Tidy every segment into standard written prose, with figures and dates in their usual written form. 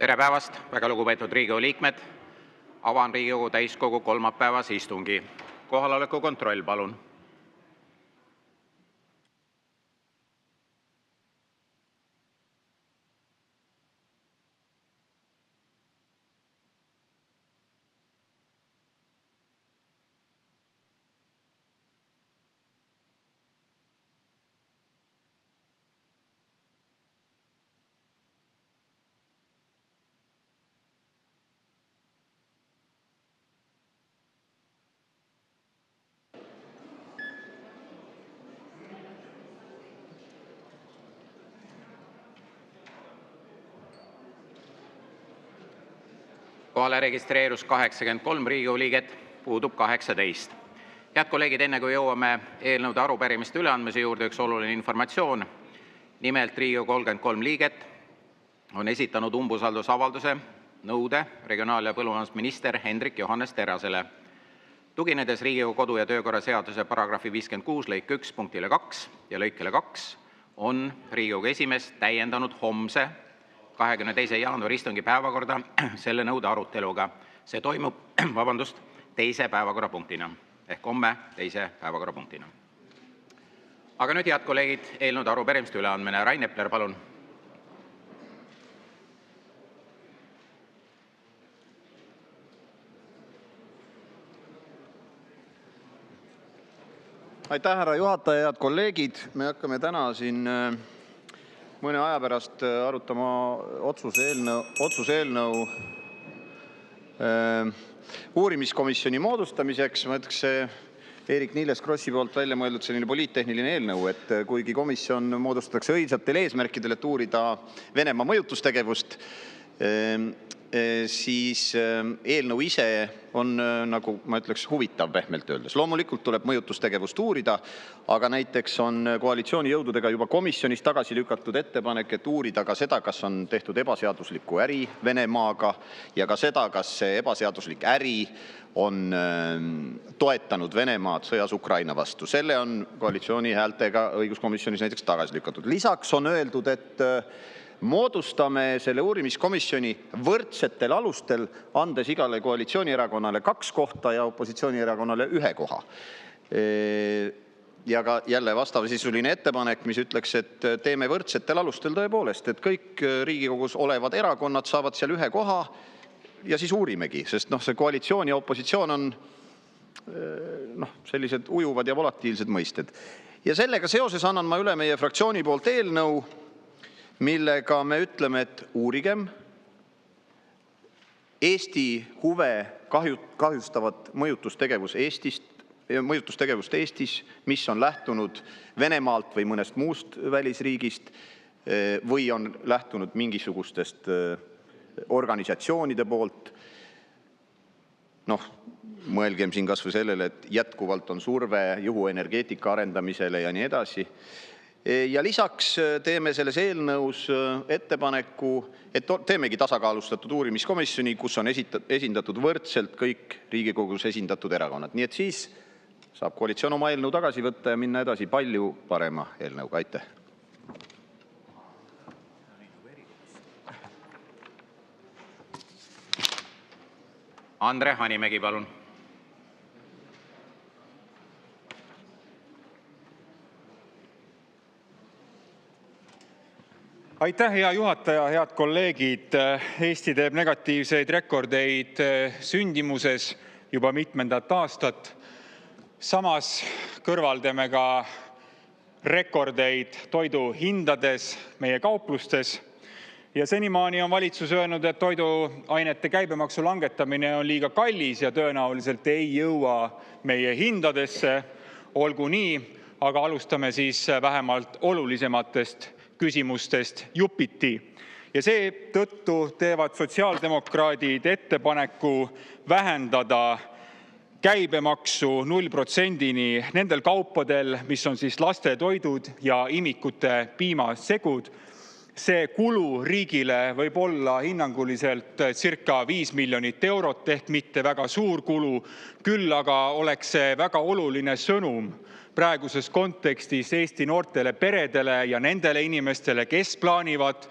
Tere päevast, väga lugupeetud Riigikogu liikmed! Avan Riigikogu täiskogu kolmapäevase istungi. Kohaloleku kontroll, palun! Kohale registreerus 83 Riigikogu liiget, puudub 18. Head kolleegid, enne kui jõuame eelnõude arupärimiste üleandmise juurde, üks oluline informatsioon. Nimelt Riigikogu 33 liiget on esitanud umbusaldusavalduse nõude regionaal- ja põllumajandusminister Hendrik Johannes Terrasele. Tuginedes Riigikogu kodu- ja töökorra seaduse paragrahvi 56 lõike 1 punktile 2 ja lõikele 2 on Riigikogu esimees täiendanud homse 22. jaanuari istungi päevakorda selle nõude aruteluga. See toimub teise päevakorrapunktina ehk homme teise päevakorrapunktina. Aga nüüd, head kolleegid, eelnõude arupärimiste üleandmine. Rain Epler, palun! Aitäh, härra juhataja, head kolleegid! Me hakkame täna siin mõne aja pärast arutama otsuse eelnõu uurimiskomisjoni moodustamiseks. Ma ütleks, see Eerik-Niiles Krossi poolt välja mõeldud selline poliittehniline eelnõu, et kuigi komisjon moodustatakse õilsatel eesmärkidel, et uurida Venemaa mõjutustegevust, siis eelnõu ise on, nagu ma ütleks, huvitav pehmelt öeldes. Loomulikult tuleb mõjutustegevust uurida, aga näiteks on koalitsioonijõududega juba komisjonis tagasi lükatud ettepanek, et uurida ka seda, kas on tehtud ebaseaduslikku äri Venemaaga ja ka seda, kas see ebaseaduslik äri on toetanud Venemaad sõjas Ukraina vastu. Selle on koalitsiooni häältega õiguskomisjonis näiteks tagasi lükatud. Lisaks on öeldud, et moodustame selle uurimiskomisjoni võrdsetel alustel, andes igale koalitsioonierakonnale 2 kohta ja opositsioonierakonnale 1 koha. Ja ka jälle vastavasisuline ettepanek, mis ütleks, et teeme võrdsetel alustel tõepoolest, et kõik Riigikogus olevad erakonnad saavad seal 1 koha ja siis uurimegi, sest see koalitsioon ja opositsioon on sellised ujuvad ja volatiilsed mõisted. Ja sellega seoses annan ma üle meie fraktsiooni poolt eelnõu, millega me ütleme, et uurigem Eesti huve kahjustavat mõjutustegevust Eestis, mis on lähtunud Venemaalt või mõnest muust välisriigist või on lähtunud mingisugustest organisatsioonide poolt. Mõelgem siin kas või sellele, et jätkuvalt on surve juhuenergeetika arendamisele ja nii edasi. Ja lisaks teeme selles eelnõus ettepaneku, et teemegi tasakaalustatud uurimiskomisjoni, kus on esindatud võrdselt kõik Riigikogus esindatud erakonnad. Nii et siis saab koalitsioon oma eelnõu tagasi võtta ja minna edasi palju parema eelnõuga. Aitäh! Andre Hanimägi, palun! Aitäh, hea juhataja, head kolleegid! Eesti teeb negatiivseid rekordeid sündimuses juba mitmendat aastat. Samas kõrvaldame ka rekordeid toiduhindades meie kauplustes. Ja senimaani on valitsus öelnud, et toiduainete käibemaksu langetamine on liiga kallis ja tõenäoliselt ei jõua meie hindadesse. Olgu nii, aga alustame siis vähemalt olulisematest küsimustest jupiti. Ja seetõttu teevad sotsiaaldemokraadid ettepaneku vähendada käibemaksu 0%-ni nendel kaupadel, mis on siis lastetoidud ja imikute piimasegud. See kulu riigile võib olla hinnanguliselt circa 5 miljonit eurot ehk mitte väga suur kulu, küll aga oleks see väga oluline sõnum praeguses kontekstis Eesti noortele peredele ja nendele inimestele, kes plaanivad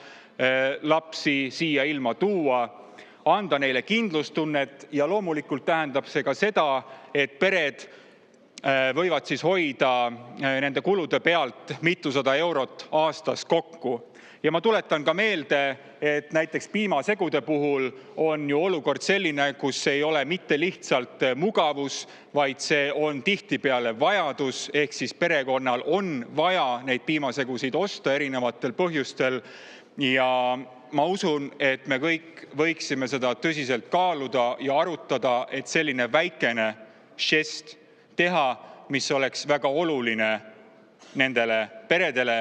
lapsi siia ilma tuua, anda neile kindlustunnet ja loomulikult tähendab see ka seda, et pered võivad siis hoida nende kulude pealt mitusada eurot aastas kokku. Ja ma tuletan ka meelde, et näiteks piimasegude puhul on ju olukord selline, kus ei ole mitte lihtsalt mugavus, vaid see on tihtipeale vajadus, ehk siis perekonnal on vaja neid piimasegusid osta erinevatel põhjustel. Ja ma usun, et me kõik võiksime seda tõsiselt kaaluda ja arutada, et selline väikene žest teha, mis oleks väga oluline nendele peredele,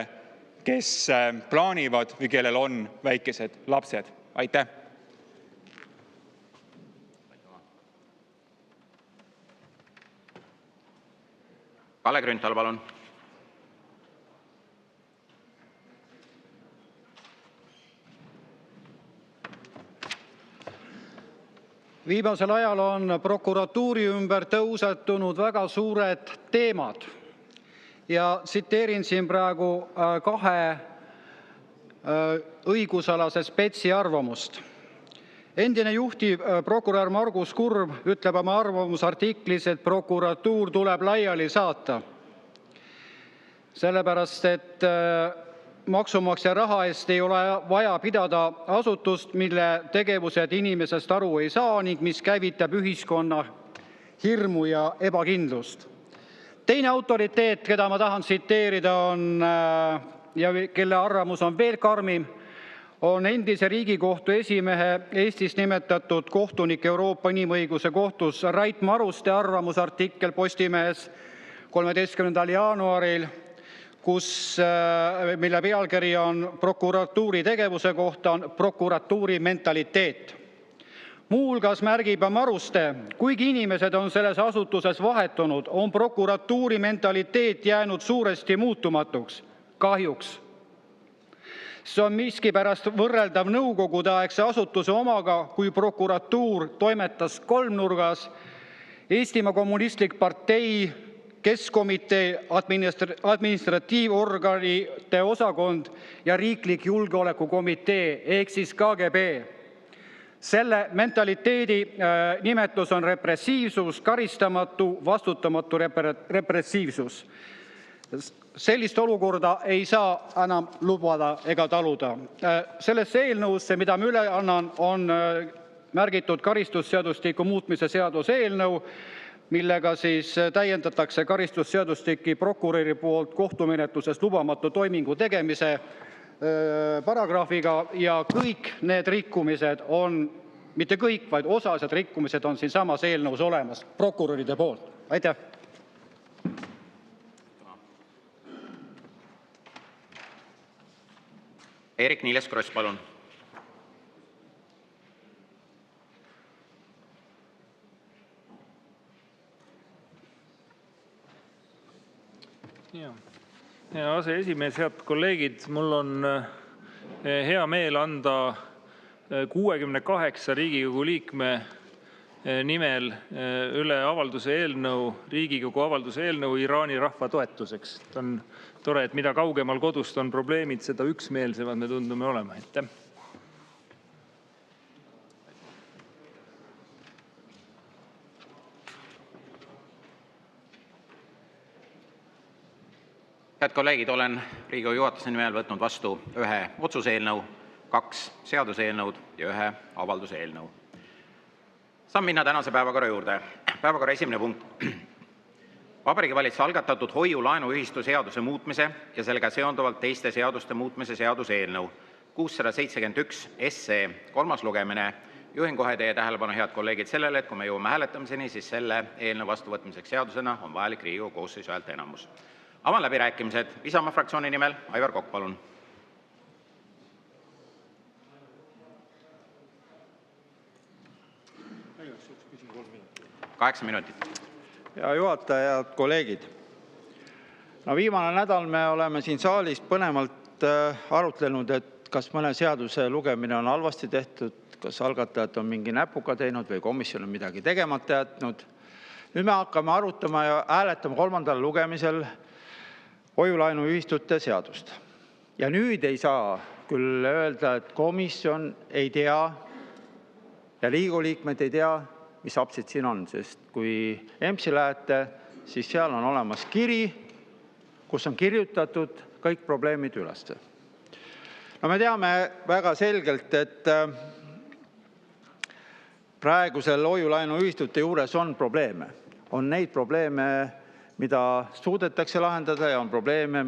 kes plaanivad või kellel on väikesed lapsed. Aitäh! Kalle Grünthal, palun! Viimasel ajal on prokuratuuri ümber tõusetunud väga suured teemad. Ja tsiteerin siin praegu kahe õigusalase spetsi arvamust. Endine juhtivprokurör Margus Kurm ütleb oma arvamusartiklis, et prokuratuur tuleb laiali saata. Sellepärast, et maksumaksja raha eest ei ole vaja pidada asutust, mille tegevused inimesest aru ei saa ning mis käivitab ühiskonna hirmu ja ebakindlust. Teine autoriteet, keda ma tahan tsiteerida, ja kelle arvamus on veel karmim, on endise Riigikohtu esimehe Eestis nimetatud kohtunik Euroopa Inimõiguse Kohtus Rait Maruste arvamusartikkel Postimehes 13. jaanuaril, mille pealkiri on prokuratuuri tegevuse kohta on prokuratuuri mentaliteet. Muuhulgas märgib Maruste, kuigi inimesed on selles asutuses vahetunud, on prokuratuuri mentaliteet jäänud suuresti muutumatuks. Kahjuks. See on miskipärast võrreldav nõukogudeaegse asutuse omaga, kui prokuratuur toimetas kolmnurgas Eestimaa Kommunistlik Partei, Keskkomitee, administratiivorganite osakond ja riiklik julgeolekukomitee ehk siis KGB. Selle mentaliteedi nimetus on repressiivsus, karistamatu, vastutamatu repressiivsus. Sellist olukorda ei saa enam lubada ega taluda. Sellesse eelnõusse, mida ma üle annan, on märgitud karistusseadustiku muutmise seaduse eelnõu, millega siis täiendatakse karistusseadustiki prokuröri poolt kohtumenetluses lubamatu toimingu tegemise paragrahviga ja kõik need rikkumised on, mitte kõik, vaid osalised rikkumised on siin samas eelnõus olemas prokuröride poolt. Aitäh! Eerik-Niiles Kross, palun! Hea aseesimees, head kolleegid, mul on hea meel anda 68 Riigikogu liikme nimel üle Riigikogu avalduse eelnõu Iraani rahva toetuseks. On tore, et mida kaugemal kodust on probleemid, seda üksmeelsemad me tundume olema. Aitäh! Head kolleegid, olen Riigikogu juhatuse nimel võtnud vastu ühe otsuse eelnõu, 2 seaduseelnõud ja 1 avalduse eelnõu. Saan minna tänase päevakorra juurde. Päevakorra esimene punkt. Vabariigi Valitsuse algatatud hoiu-laenuühistu seaduse muutmise ja sellega seonduvalt teiste seaduste muutmise seaduse eelnõu 671 SE kolmas lugemine. Juhin kohe teie tähelepanu, head kolleegid, sellele, et kui me jõuame hääletamiseni, siis selle eelnõu vastuvõtmiseks seadusena on vajalik Riigikogu koosseisu häälteenamus. Avan läbirääkimised. Isamaa fraktsiooni nimel Aivar Kokk, palun! Kaheksa minutit. Hea juhataja, head kolleegid! Viimane nädal me oleme siin saalis põnevalt arutlenud, et kas mõne seaduse lugemine on halvasti tehtud, kas algatajad on mingi näpuga teinud või komisjon on midagi tegemata jätnud. Nüüd me hakkame arutama ja hääletama 3. lugemisel hoiu-laenuühistute seadust. Ja nüüd ei saa küll öelda, et komisjon ei tea ja Riigikogu liikmed ei tea, mis apsid siin on, sest kui EMS-i lähete, siis seal on olemas kiri, kus on kirjutatud kõik probleemid üles. No me teame väga selgelt, et praegusel hoiulaenuühistute juures on probleeme. On neid probleeme, mida suudetakse lahendada ja on probleeme,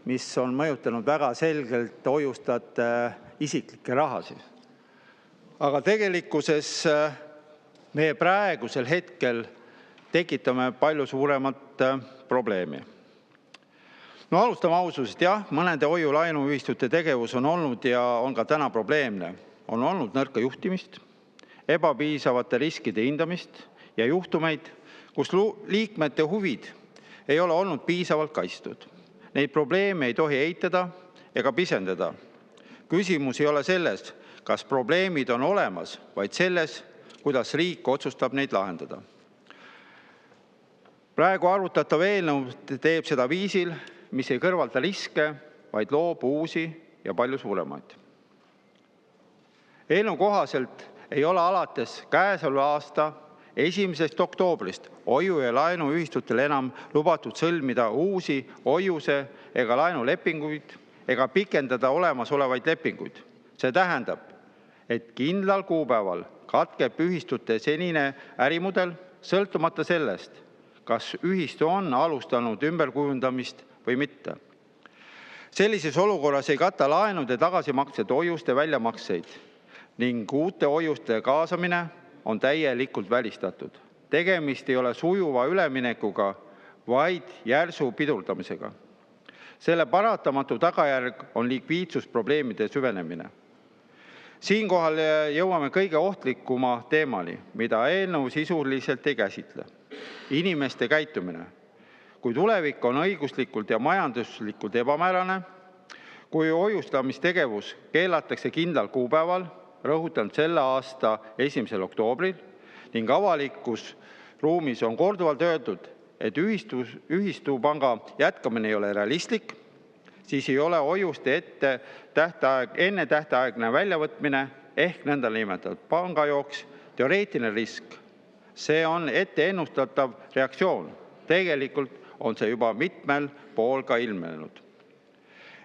mis on mõjutanud väga selgelt hoiustajate isiklikke rahasid. Aga tegelikkuses me praegusel hetkel tekitame palju suuremat probleemi. No alustame aususest. Jah, mõnede hoiulaenuühistute tegevus on olnud ja on ka täna probleemne. On olnud nõrka juhtimist, ebapiisavate riskide hindamist ja juhtumeid, kus liikmete huvid ei ole olnud piisavalt kaitstud. Neid probleeme ei tohi eitada ega pisendada. Küsimus ei ole selles, kas probleemid on olemas, vaid selles, kuidas riik otsustab neid lahendada. Praegu arutatav eelnõu teeb seda viisil, mis ei kõrvalda riske, vaid loob uusi ja palju suuremaid. Eelnõu kohaselt ei ole alates käesoleva aasta 1. oktoobrist hoiu- ja laenuühistutel enam lubatud sõlmida uusi hoiuse- ega laenulepinguid ega pikendada olemasolevaid lepinguid. See tähendab, et kindlal kuupäeval katkeb ühistute senine ärimudel, sõltumata sellest, kas ühistu on alustanud ümberkujundamist või mitte. Sellises olukorras ei kata laenude tagasimaksed hoiuste väljamakseid ning uute hoiuste kaasamine on täielikult välistatud. Tegemist ei ole sujuva üleminekuga, vaid järsu pidurdamisega. Selle paratamatu tagajärg on likviidsusprobleemide süvenemine. Siinkohal jõuame kõige ohtlikuma teemani, mida eelnõu sisuliselt ei käsitle. Inimeste käitumine. Kui tulevik on õiguslikult ja majanduslikult ebamäärane, kui hoiustamistegevus keelatakse kindlal kuupäeval, rõhutan selle aasta 1. oktoobril ning avalikus ruumis on korduvalt öeldud, et ühistupanga jätkamine ei ole realistlik, siis ei ole hoiuste enne tähtaegne väljavõtmine ehk nõnda nimetatud pangajooks teoreetiline risk. See on ette ennustatav reaktsioon. Tegelikult on see juba mitmel pool ka ilmnenud.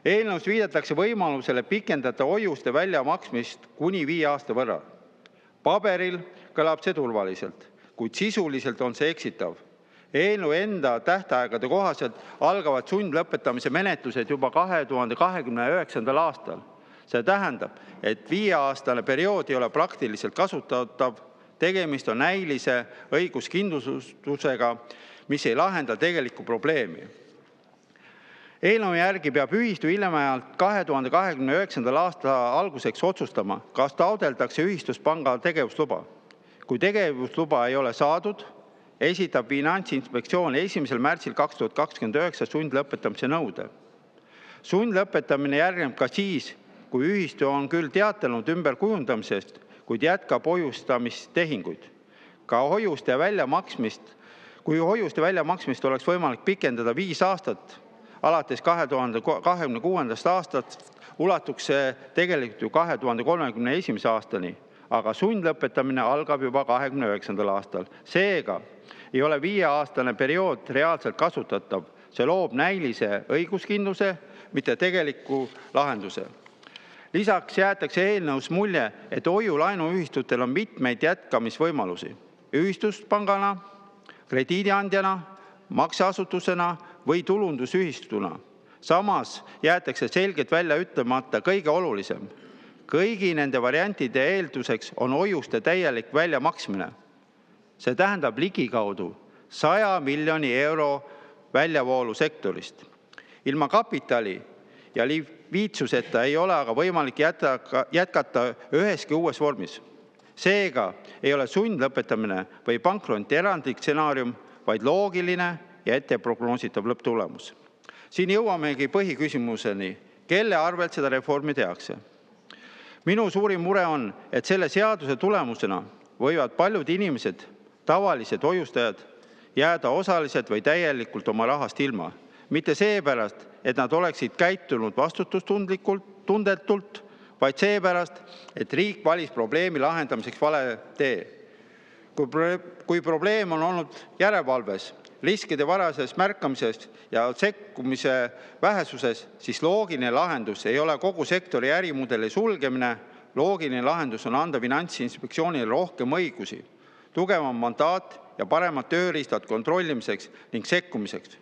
Eelnõus viidatakse võimalusele pikendada hoiuste väljamaksmist kuni 5 aasta võrra. Paberil kõlab see turvaliselt, kuid sisuliselt on see eksitav. Eelnõu enda tähtaegade kohaselt algavad sundlõpetamise menetlused juba 2029. aastal. See tähendab, et 5-aastane periood ei ole praktiliselt kasutatav. Tegemist on näilise õiguskindlustusega, mis ei lahenda tegelikku probleemi. Eelnõu järgi peab ühistu hiljemalt 2029. aasta alguseks otsustama, kas taotletakse ühistuspanga tegevusluba. Kui tegevusluba ei ole saadud, esitab Finantsinspektsioon 1. märtsil 2029 sundlõpetamise nõude. Sundlõpetamine järgneb ka siis, kui ühistu on küll teatanud ümberkujundamisest, kuid jätkab hoiustamistehinguid. Kui hoiuste väljamaksmist oleks võimalik pikendada 5 aastat, alates 2026. aastast ulatuks see tegelikult ju 2031. aastani, aga sundlõpetamine algab juba 2029. aastal. Seega ei ole 5-aastane periood reaalselt kasutatav. See loob näilise õiguskindluse, mitte tegeliku lahenduse. Lisaks jäetakse eelnõus mulje, et hoiulaenuühistutel on mitmeid jätkamisvõimalusi. Ühistuspangana, krediidiandjana, makseasutusena või tulundusühistuna. Samas jäetakse selgelt välja ütlemata kõige olulisem. Kõigi nende variantide eelduseks on hoiuste täielik väljamaksmine. See tähendab ligikaudu 100 miljoni euro väljavoolu sektorist. Ilma kapitali ja likviidsuseta ei ole aga võimalik jätkata üheski uues vormis. Seega ei ole sundlõpetamine või pankroti erandlik stsenaarium, vaid loogiline ja etteprognoositav lõpptulemus. Siin jõuamegi põhiküsimuseni, kelle arvelt seda reformi tehakse. Minu suurim mure on, et selle seaduse tulemusena võivad paljud inimesed, tavalised hoiustajad, jääda osaliselt või täielikult oma rahast ilma. Mitte seepärast, et nad oleksid käitunud vastutustundlikult, vastutustundetult, vaid seepärast, et riik valis probleemi lahendamiseks vale tee. Kui probleem on olnud järelevalves, riskide varases märkamises ja sekkumise vähesuses, siis loogiline lahendus ei ole kogu sektori ärimudeli sulgemine. Loogiline lahendus on anda Finantsinspektsioonile rohkem õigusi, tugevam mandaat ja paremad tööriistad kontrollimiseks ning sekkumiseks.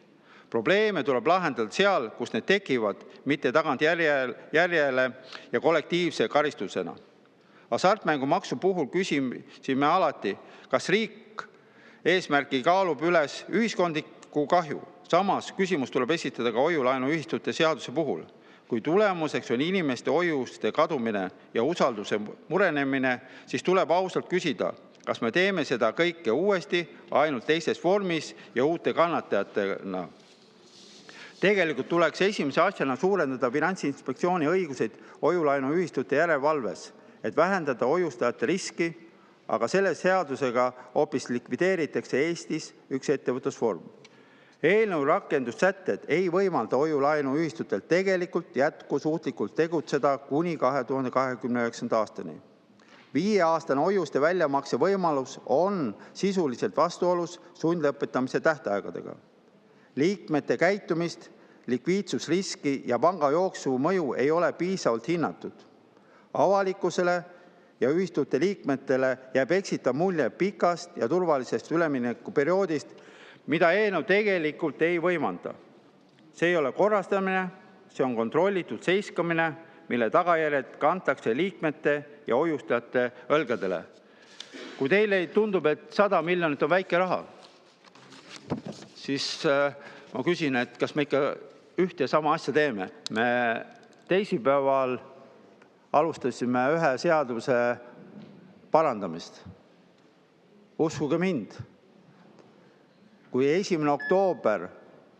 Probleeme tuleb lahendada seal, kus need tekivad, mitte tagantjärjele ja kollektiivse karistusena. Hasartmängumaksu puhul küsisime alati, kas riik eesmärki kaalub üles ühiskondliku kahju. Samas küsimus tuleb esitada ka hoiulaenuühistute seaduse puhul. Kui tulemuseks on inimeste hoiuste kadumine ja usalduse murenemine, siis tuleb ausalt küsida, kas me teeme seda kõike uuesti, ainult teises vormis ja uute kannatajatena. Tegelikult tuleks esimese asjana suurendada Finantsinspektsiooni õiguseid hoiulaenuühistute järelevalves, et vähendada hoiustajate riski, aga selle seadusega hoopis likvideeritakse Eestis üks ettevõtlusvorm. Eelnõu rakendussätted ei võimalda hoiulaenuühistutel tegelikult jätkusuutlikult tegutseda kuni 2029. aastani. 5-aastane hoiuste väljamakse võimalus on sisuliselt vastuolus sundlõpetamise tähtaegadega. Liikmete käitumist, likviidsusriski ja pangajooksu mõju ei ole piisavalt hinnatud. Avalikkusele ja ühistute liikmetele jääb eksitav mulje pikast ja turvalisest üleminekuperioodist, mida eelnõu tegelikult ei võimalda. See ei ole korrastamine, see on kontrollitud seiskamine, mille tagajärjed kantakse liikmete ja hoiustajate õlgadele. Kui teile tundub, et 100 miljonit on väike raha, siis ma küsin, et kas me ikka ühte ja sama asja teeme. Me teisipäeval alustasime ühe seaduse parandamist. Uskuge mind, kui 1. oktoober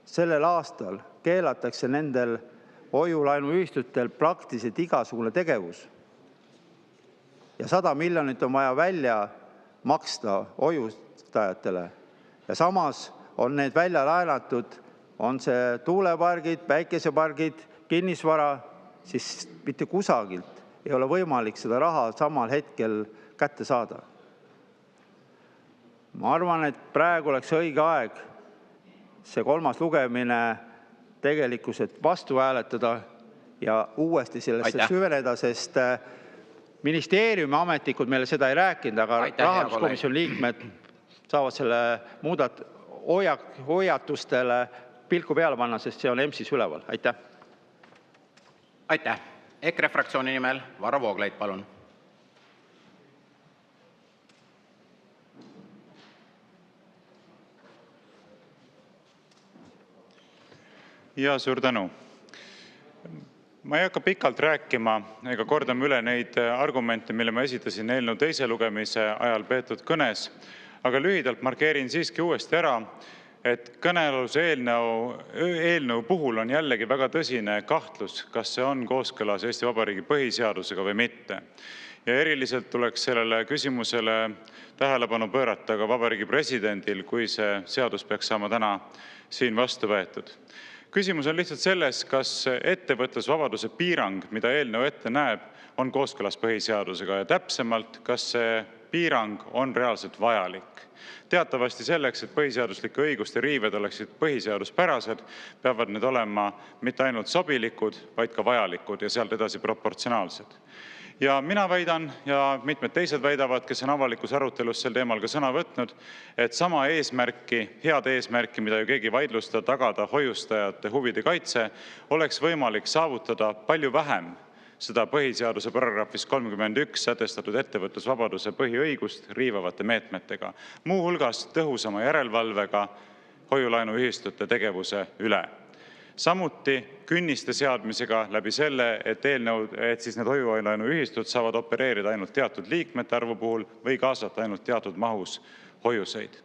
sellel aastal keelatakse nendel hoiulaenuühistutel praktiliselt igasugune tegevus ja 100 miljonit on vaja välja maksta hoiustajatele ja samas on need välja laenatud, on see tuulepargid, päikesepargid, kinnisvara, siis mitte kusagilt ei ole võimalik seda raha samal hetkel kätte saada. Ma arvan, et praegu oleks õige aeg see 3. lugemine tegelikkuselt vastu hääletada ja uuesti sellesse süveneda, sest ministeeriumi ametnikud meile seda ei rääkinud, aga rahanduskomisjoni liikmed saavad selle hoiatustele pilku peale panna, sest see on EMS-is üleval. Aitäh! Aitäh! EKRE fraktsiooni nimel Varro Vooglaid, palun. Ja suur tänu. Ma ei hakka pikalt rääkima ega kordama üle neid argumente, mille ma esitasin eelnõu teise lugemise ajal peetud kõnes, aga lühidalt markeerin siiski uuesti ära, et kõnealuse eelnõu puhul on jällegi väga tõsine kahtlus, kas see on kooskõlas Eesti Vabariigi põhiseadusega või mitte. Ja eriliselt tuleks sellele küsimusele tähelepanu pöörata ka Vabariigi presidendil, kui see seadus peaks saama täna siin vastu võetud. Küsimus on lihtsalt selles, kas ettevõtlusvabaduse piirang, mida eelnõu ette näeb, on kooskõlas põhiseadusega ja täpsemalt, kas see piirang on reaalselt vajalik. Teatavasti selleks, et põhiseaduslike õiguste riived oleksid põhiseaduspärased, peavad need olema mitte ainult sobilikud, vaid ka vajalikud ja sealt edasi proportsionaalsed. Ja mina väidan ja mitmed teised väidavad, kes on avalikus arutelus sel teemal ka sõna võtnud, et sama eesmärki, head eesmärki, mida ju keegi vaidlusta, tagada hoiustajate huvide kaitse, oleks võimalik saavutada palju vähem seda põhiseaduse paragrahvis 31 sätestatud ettevõtlusvabaduse põhiõigust riivavate meetmetega, muu hulgas tõhusama järelevalvega hoiulaenuühistute tegevuse üle. Samuti künniste seadmisega läbi selle, et siis need hoiulaenuühistud saavad opereerida ainult teatud liikmete arvu puhul või kaasata ainult teatud mahus hoiuseid.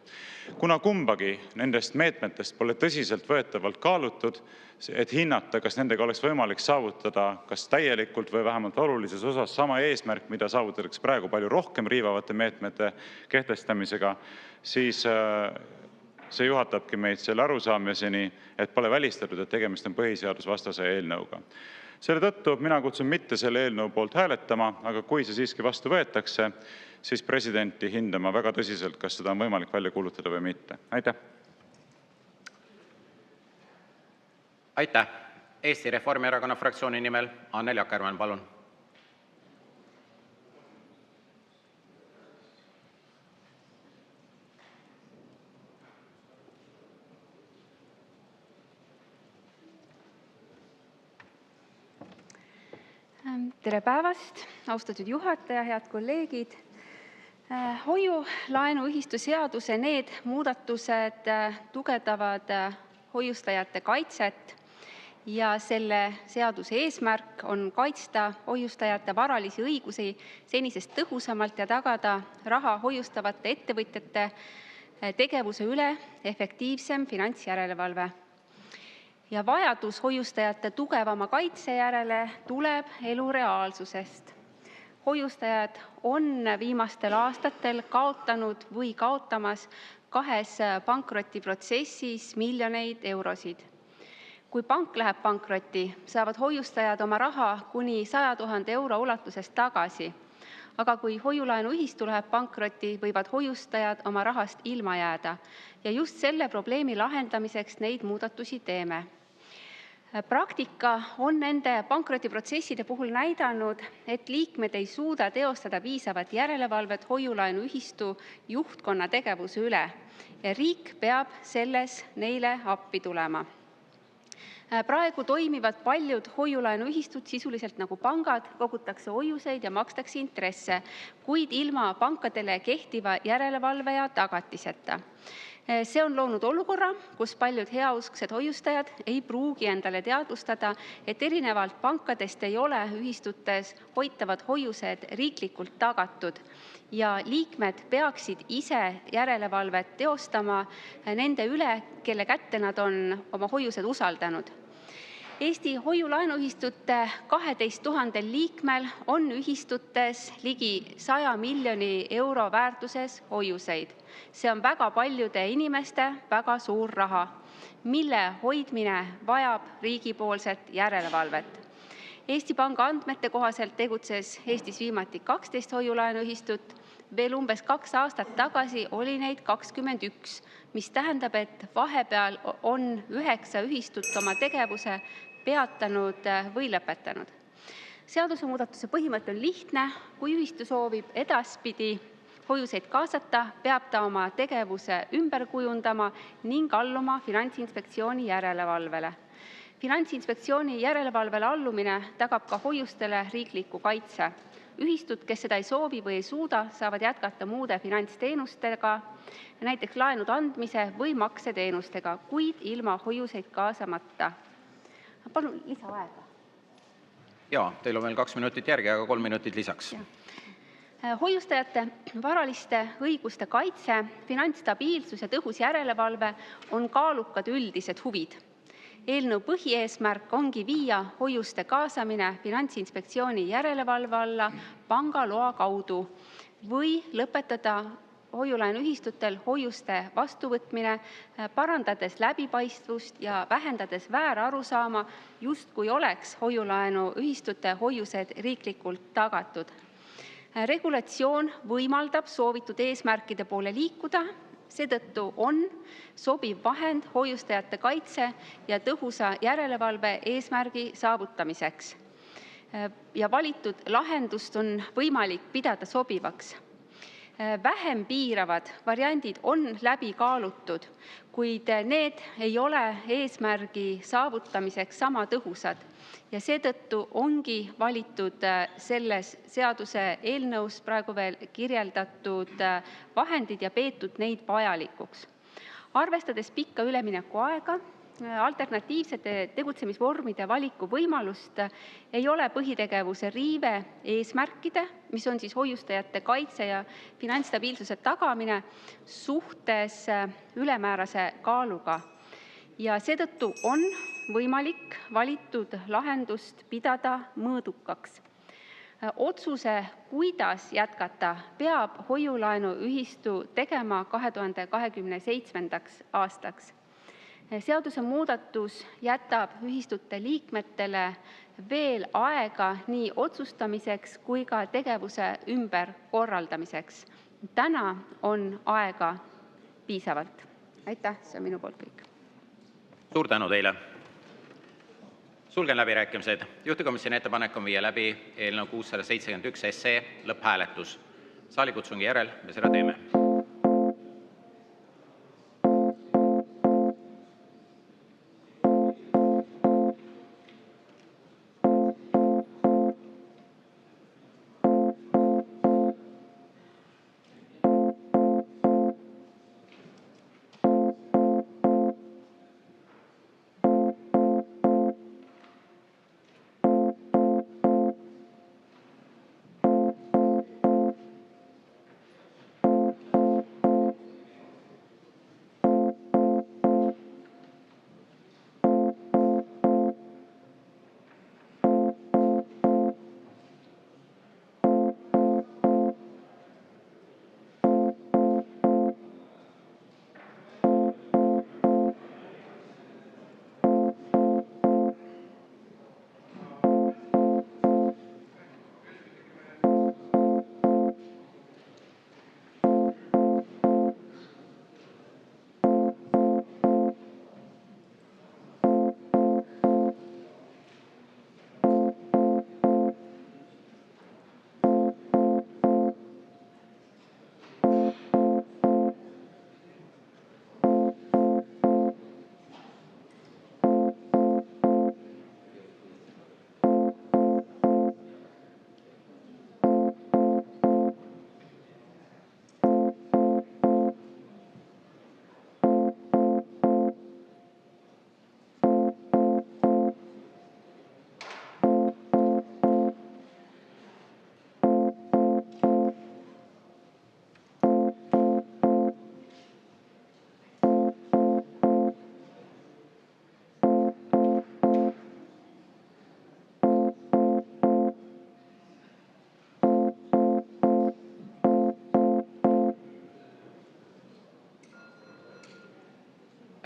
Kuna kumbagi nendest meetmetest pole tõsiselt võetavalt kaalutud, et hinnata, kas nendega oleks võimalik saavutada kas täielikult või vähemalt olulises osas sama eesmärk, mida saavutatakse praegu palju rohkem riivavate meetmete kehtestamisega, siis see juhatabki meid selle arusaamiseni, et pole välistatud, et tegemist on põhiseadusvastase eelnõuga. Selle tõttu mina kutsun mitte selle eelnõu poolt hääletama, aga kui see siiski vastu võetakse, siis presidenti hindama väga tõsiselt, kas seda on võimalik välja kuulutada või mitte. Aitäh! Aitäh! Eesti Reformierakonna fraktsiooni nimel Annely Akkermann, palun! Tere päevast, austatud juhataja, head kolleegid! Hoiu-laenuühistu seaduse need muudatused tugevdavad hoiustajate kaitset ja selle seaduse eesmärk on kaitsta hoiustajate varalisi õigusi senisest tõhusamalt ja tagada raha hoiustavate ettevõtjate tegevuse üle efektiivsem finantsjärelevalve. Ja vajadus hoiustajate tugevama kaitse järele tuleb elu reaalsusest. Hoiustajad on viimastel aastatel kaotanud või kaotamas 2 pankrotiprotsessis miljoneid eurosid. Kui pank läheb pankrotti, saavad hoiustajad oma raha kuni 100 000 euro ulatuses tagasi. Aga kui hoiulaenuühistu läheb pankrotti, võivad hoiustajad oma rahast ilma jääda. Ja just selle probleemi lahendamiseks neid muudatusi teeme. Praktika on nende pankrotiprotsesside puhul näidanud, et liikmed ei suuda teostada piisavat järelevalvet hoiulaenuühistu juhtkonna tegevuse üle ja riik peab selles neile appi tulema. Praegu toimivad paljud hoiulaenuühistud sisuliselt nagu pangad, kogutakse hoiuseid ja makstakse intresse, kuid ilma pankadele kehtiva järelevalve ja tagatiseta. See on loonud olukorra, kus paljud heausksed hoiustajad ei pruugi endale teadvustada, et erinevalt pankadest ei ole ühistutes hoitavad hoiused riiklikult tagatud ja liikmed peaksid ise järelevalvet teostama nende üle, kelle kätte nad on oma hoiused usaldanud. Eesti hoiulaenuühistute 12 000 liikmel on ühistutes ligi 100 miljoni euro väärtuses hoiuseid. See on väga paljude inimeste väga suur raha, mille hoidmine vajab riigipoolset järelevalvet. Eesti Panga andmete kohaselt tegutses Eestis viimati 12 hoiulaenuühistut, veel umbes 2 aastat tagasi oli neid 21, mis tähendab, et vahepeal on 9 ühistut oma tegevuse peatanud või lõpetanud. Seadusemuudatuse põhimõte on lihtne, kui ühistu soovib edaspidi hoiuseid kaasata, peab ta oma tegevuse ümber kujundama ning alluma Finantsinspektsiooni järelevalvele. Finantsinspektsiooni järelevalvele allumine tagab ka hoiustele riikliku kaitse. Ühistud, kes seda ei soovi või ei suuda, saavad jätkata muude finantsteenustega, näiteks laenude andmise või makseteenustega, kuid ilma hoiuseid kaasamata. Palun lisaaega. Jaa, teil on veel 2 minutit järgi, aga 3 minutit lisaks. Hoiustajate varaliste õiguste kaitse, finantsstabiilsus ja tõhus järelevalve on kaalukad üldised huvid. Eelnõu põhieesmärk ongi viia hoiuste kaasamine Finantsinspektsiooni järelevalve alla panga loa kaudu või lõpetada hoiulaenuühistutel hoiuste vastuvõtmine, parandades läbipaistvust ja vähendades väärarusaama, justkui oleks hoiulaenuühistute hoiused riiklikult tagatud. Regulatsioon võimaldab soovitud eesmärkide poole liikuda, seetõttu on sobiv vahend hoiustajate kaitse ja tõhusa järelevalve eesmärgi saavutamiseks. Ja valitud lahendust on võimalik pidada sobivaks. Vähem piiravad variandid on läbi kaalutud, kuid need ei ole eesmärgi saavutamiseks sama tõhusad ja seetõttu ongi valitud selles seaduse eelnõus praegu veel kirjeldatud vahendid ja peetud neid vajalikuks. Arvestades pikka ülemineku aega, alternatiivsete tegutsemisvormide valiku võimalust ei ole põhitegevuse riive eesmärkide, mis on siis hoiustajate kaitse ja finantsstabiilsuse tagamine suhtes ülemäärase kaaluga. Ja seetõttu on võimalik valitud lahendust pidada mõõdukaks. Otsuse, kuidas jätkata, peab hoiulaenuühistu tegema 2027. aastaks. Seadusemuudatus jätab ühistute liikmetele veel aega nii otsustamiseks kui ka tegevuse ümberkorraldamiseks. Täna on aega piisavalt. Aitäh, see on minu poolt kõik. Suur tänu teile. Sulgen läbirääkimised. Juhtivkomisjoni ettepanek on viia läbi eelnõu 671 SE lõpphääletus. Saalikutsungi järel me seda teeme.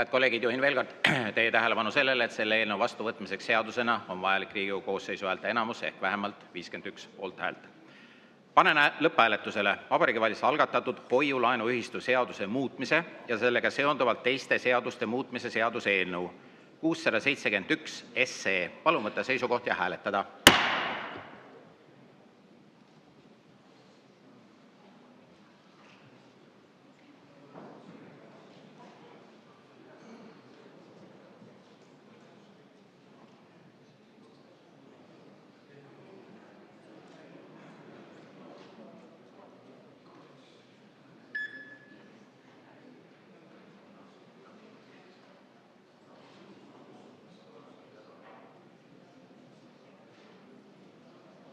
Head kolleegid, juhin veel kord teie tähelepanu sellele, et selle eelnõu vastuvõtmiseks seadusena on vajalik Riigikogu koosseisu häälteenamus ehk vähemalt 51 poolthäält. Panen lõpphääletusele Vabariigi Valitsuse algatatud hoiu-laenuühistu seaduse muutmise ja sellega seonduvalt teiste seaduste muutmise seaduse eelnõu 671 SE. Palun võtta seisukoht ja hääletada.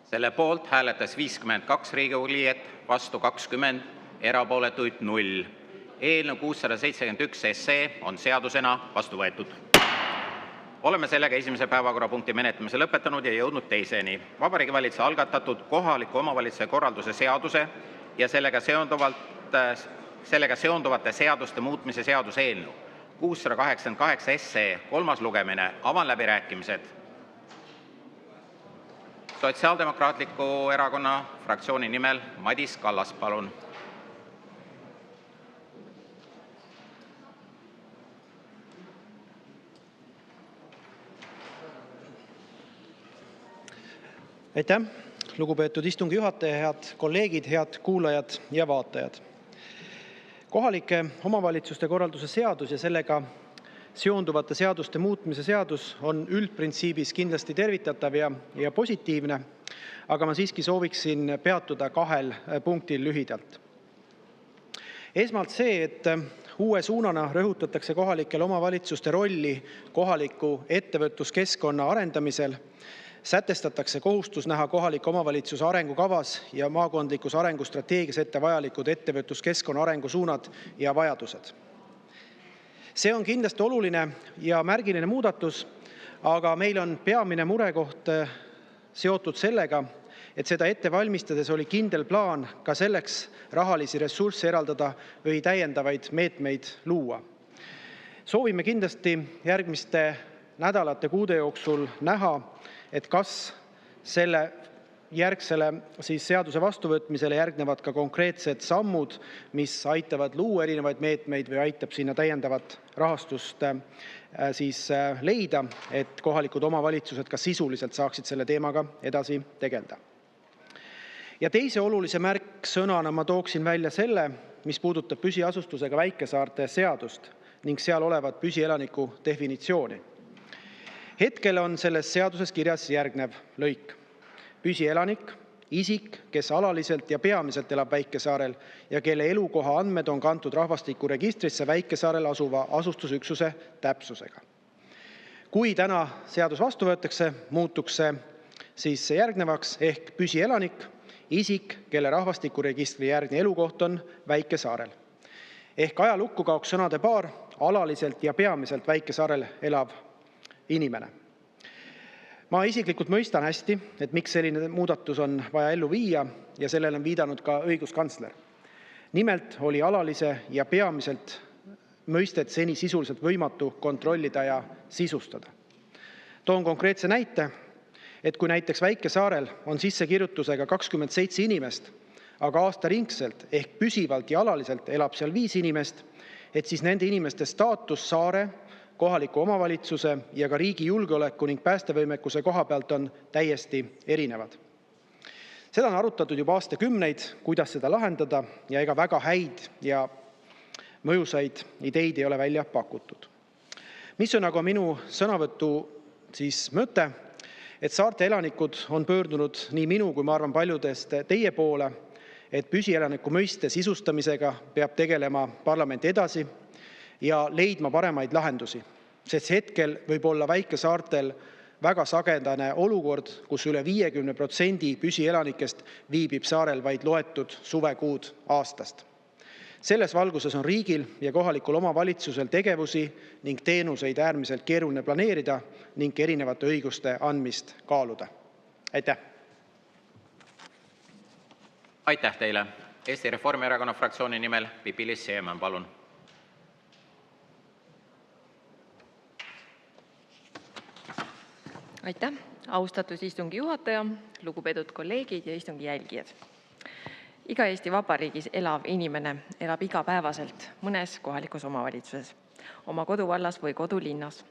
Selle poolt hääletas 52 Riigikogu liiget, vastu 20, erapooletuid 0. Eelnõu 671 SE on seadusena vastu võetud. Oleme sellega esimese päevakorrapunkti menetlemise lõpetanud ja jõudnud teiseni. Vabariigi Valitsuse algatatud kohaliku omavalitsuse korralduse seaduse ja sellega seonduvate seaduste muutmise seaduse eelnõu 688 SE kolmas lugemine. Avan läbirääkimised. Sotsiaaldemokraatliku Erakonna fraktsiooni nimel Madis Kallas, palun. Aitäh, lugupeetud istungi juhataja, head kolleegid, head kuulajad ja vaatajad. Kohalike omavalitsuste korralduse seadus ja sellega seonduvate seaduste muutmise seadus on üldprintsiibis kindlasti tervitatav ja positiivne, aga ma siiski sooviksin peatuda kahel punktil lühidalt. Esmalt see, et uue suunana rõhutatakse kohalikele omavalitsuste rolli kohaliku ettevõtluskeskkonna arendamisel, sätestatakse kohustus näha kohaliku omavalitsuse arengukavas ja maakondlikus arengustrateegias ette vajalikud ettevõtluskeskkonna arengusuunad ja vajadused. See on kindlasti oluline ja märgiline muudatus, aga meil on peamine murekoht seotud sellega, et seda ette valmistades oli kindel plaan ka selleks rahalisi ressursse eraldada või täiendavaid meetmeid luua. Soovime kindlasti järgmiste nädalate, kuude jooksul näha, et kas selle järgsele seaduse vastuvõtmisele järgnevad ka konkreetsed sammud, mis aitavad luua erinevaid meetmeid või aitab sinna täiendavat rahastust leida, et kohalikud omavalitsused ka sisuliselt saaksid selle teemaga edasi tegeleda. Ja teise olulise märksõnana ma tooksin välja selle, mis puudutab püsiasustusega väikesaarte seadust ning seal olevat püsielaniku definitsiooni. Hetkel on selles seaduses kirjas järgnev lõik. Püsielanik, isik, kes alaliselt ja peamiselt elab väikesaarel ja kelle elukoha andmed on kantud rahvastikuregistrisse väikesaarel asuva asustusüksuse täpsusega. Kui täna seadus vastu võetakse, muutuks see järgnevaks ehk püsielanik, isik, kelle rahvastikuregistri järgne elukoht on väikesaarel. Ehk ajalukku kaoks sõnade paar alaliselt ja peamiselt väikesaarel elav inimene. Ma isiklikult mõistan hästi, et miks selline muudatus on vaja ellu viia ja sellele on viidanud ka õiguskantsler. Nimelt oli alalise ja peamiselt mõistet seni sisuliselt võimatu kontrollida ja sisustada. Toon konkreetse näite, et kui näiteks väikesaarel on sissekirjutusega 27 inimest, aga aastaringselt ehk püsivalt ja alaliselt elab seal 5 inimest, et siis nende inimeste staatus saare, kohaliku omavalitsuse ja ka riigi julgeoleku ning päästevõimekuse koha pealt on täiesti erinevad. Seda on arutatud juba aastakümneid, kuidas seda lahendada ja ega väga häid ja mõjusaid ideid ei ole välja pakutud. Mis on aga minu sõnavõtu mõte, et saarte elanikud on pöördunud nii minu kui ma arvan paljudest teie poole, et püsielaniku mõiste sisustamisega peab tegelema parlament edasi ja leidma paremaid lahendusi, sest hetkel võib olla väikesaartel väga sagedane olukord, kus üle 50% püsielanikest viibib saarel vaid loetud suvekuud aastast. Selles valguses on riigil ja kohalikul omavalitsusel tegevusi ning teenuseid äärmiselt keeruline planeerida ning erinevate õiguste andmist kaaluda. Aitäh! Aitäh teile! Eesti Reformierakonna fraktsiooni nimel Pipi-Liis Siemann, palun! Aitäh, austatud istungi juhataja, lugupeetud kolleegid ja istungi jälgijad. Iga Eesti Vabariigis elav inimene elab igapäevaselt mõnes kohalikus omavalitsuses, oma koduvallas või kodulinnas.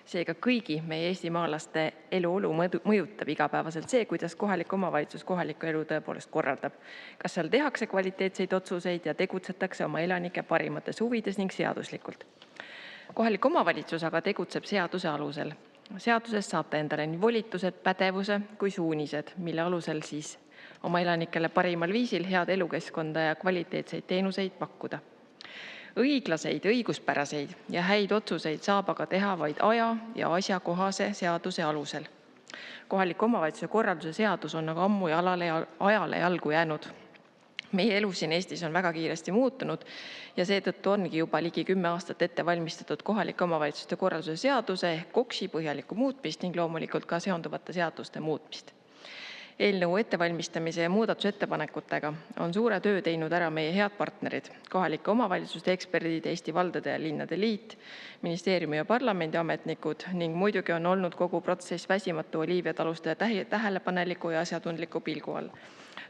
Seega kõigi meie eestimaalaste eluolu mõjutab igapäevaselt see, kuidas kohalik omavalitsus kohalikku elu tõepoolest korraldab. Kas seal tehakse kvaliteetseid otsuseid ja tegutsetakse oma elanike parimates huvides ning seaduslikult. Kohalik omavalitsus aga tegutseb seaduse alusel. Seadusest saab ta endale nii volitused, pädevuse kui suunised, mille alusel siis oma elanikele parimal viisil head elukeskkonda ja kvaliteetseid teenuseid pakkuda. Õiglaseid, õiguspäraseid ja häid otsuseid saab aga teha vaid aja ja asjakohase seaduse alusel. Kohaliku omavalitsuse korralduse seadus on aga ammu ajale jalgu jäänud. Meie elu siin Eestis on väga kiiresti muutunud ja seetõttu ongi juba ligi 10 aastat ette valmistatud kohalike omavalitsuste korralduse seaduse ehk KOKS-i põhjalikku muutmist ning loomulikult ka seonduvate seaduste muutmist. Eelnõu ettevalmistamise ja muudatusettepanekutega on suure töö teinud ära meie head partnerid, kohalike omavalitsuste eksperdid, Eesti Valdade ja Linnade Liit, ministeeriumi ja parlamendi ametnikud ning muidugi on olnud kogu protsess väsimatu Olivia Taluste tähelepaneliku ja asjatundliku pilgu all.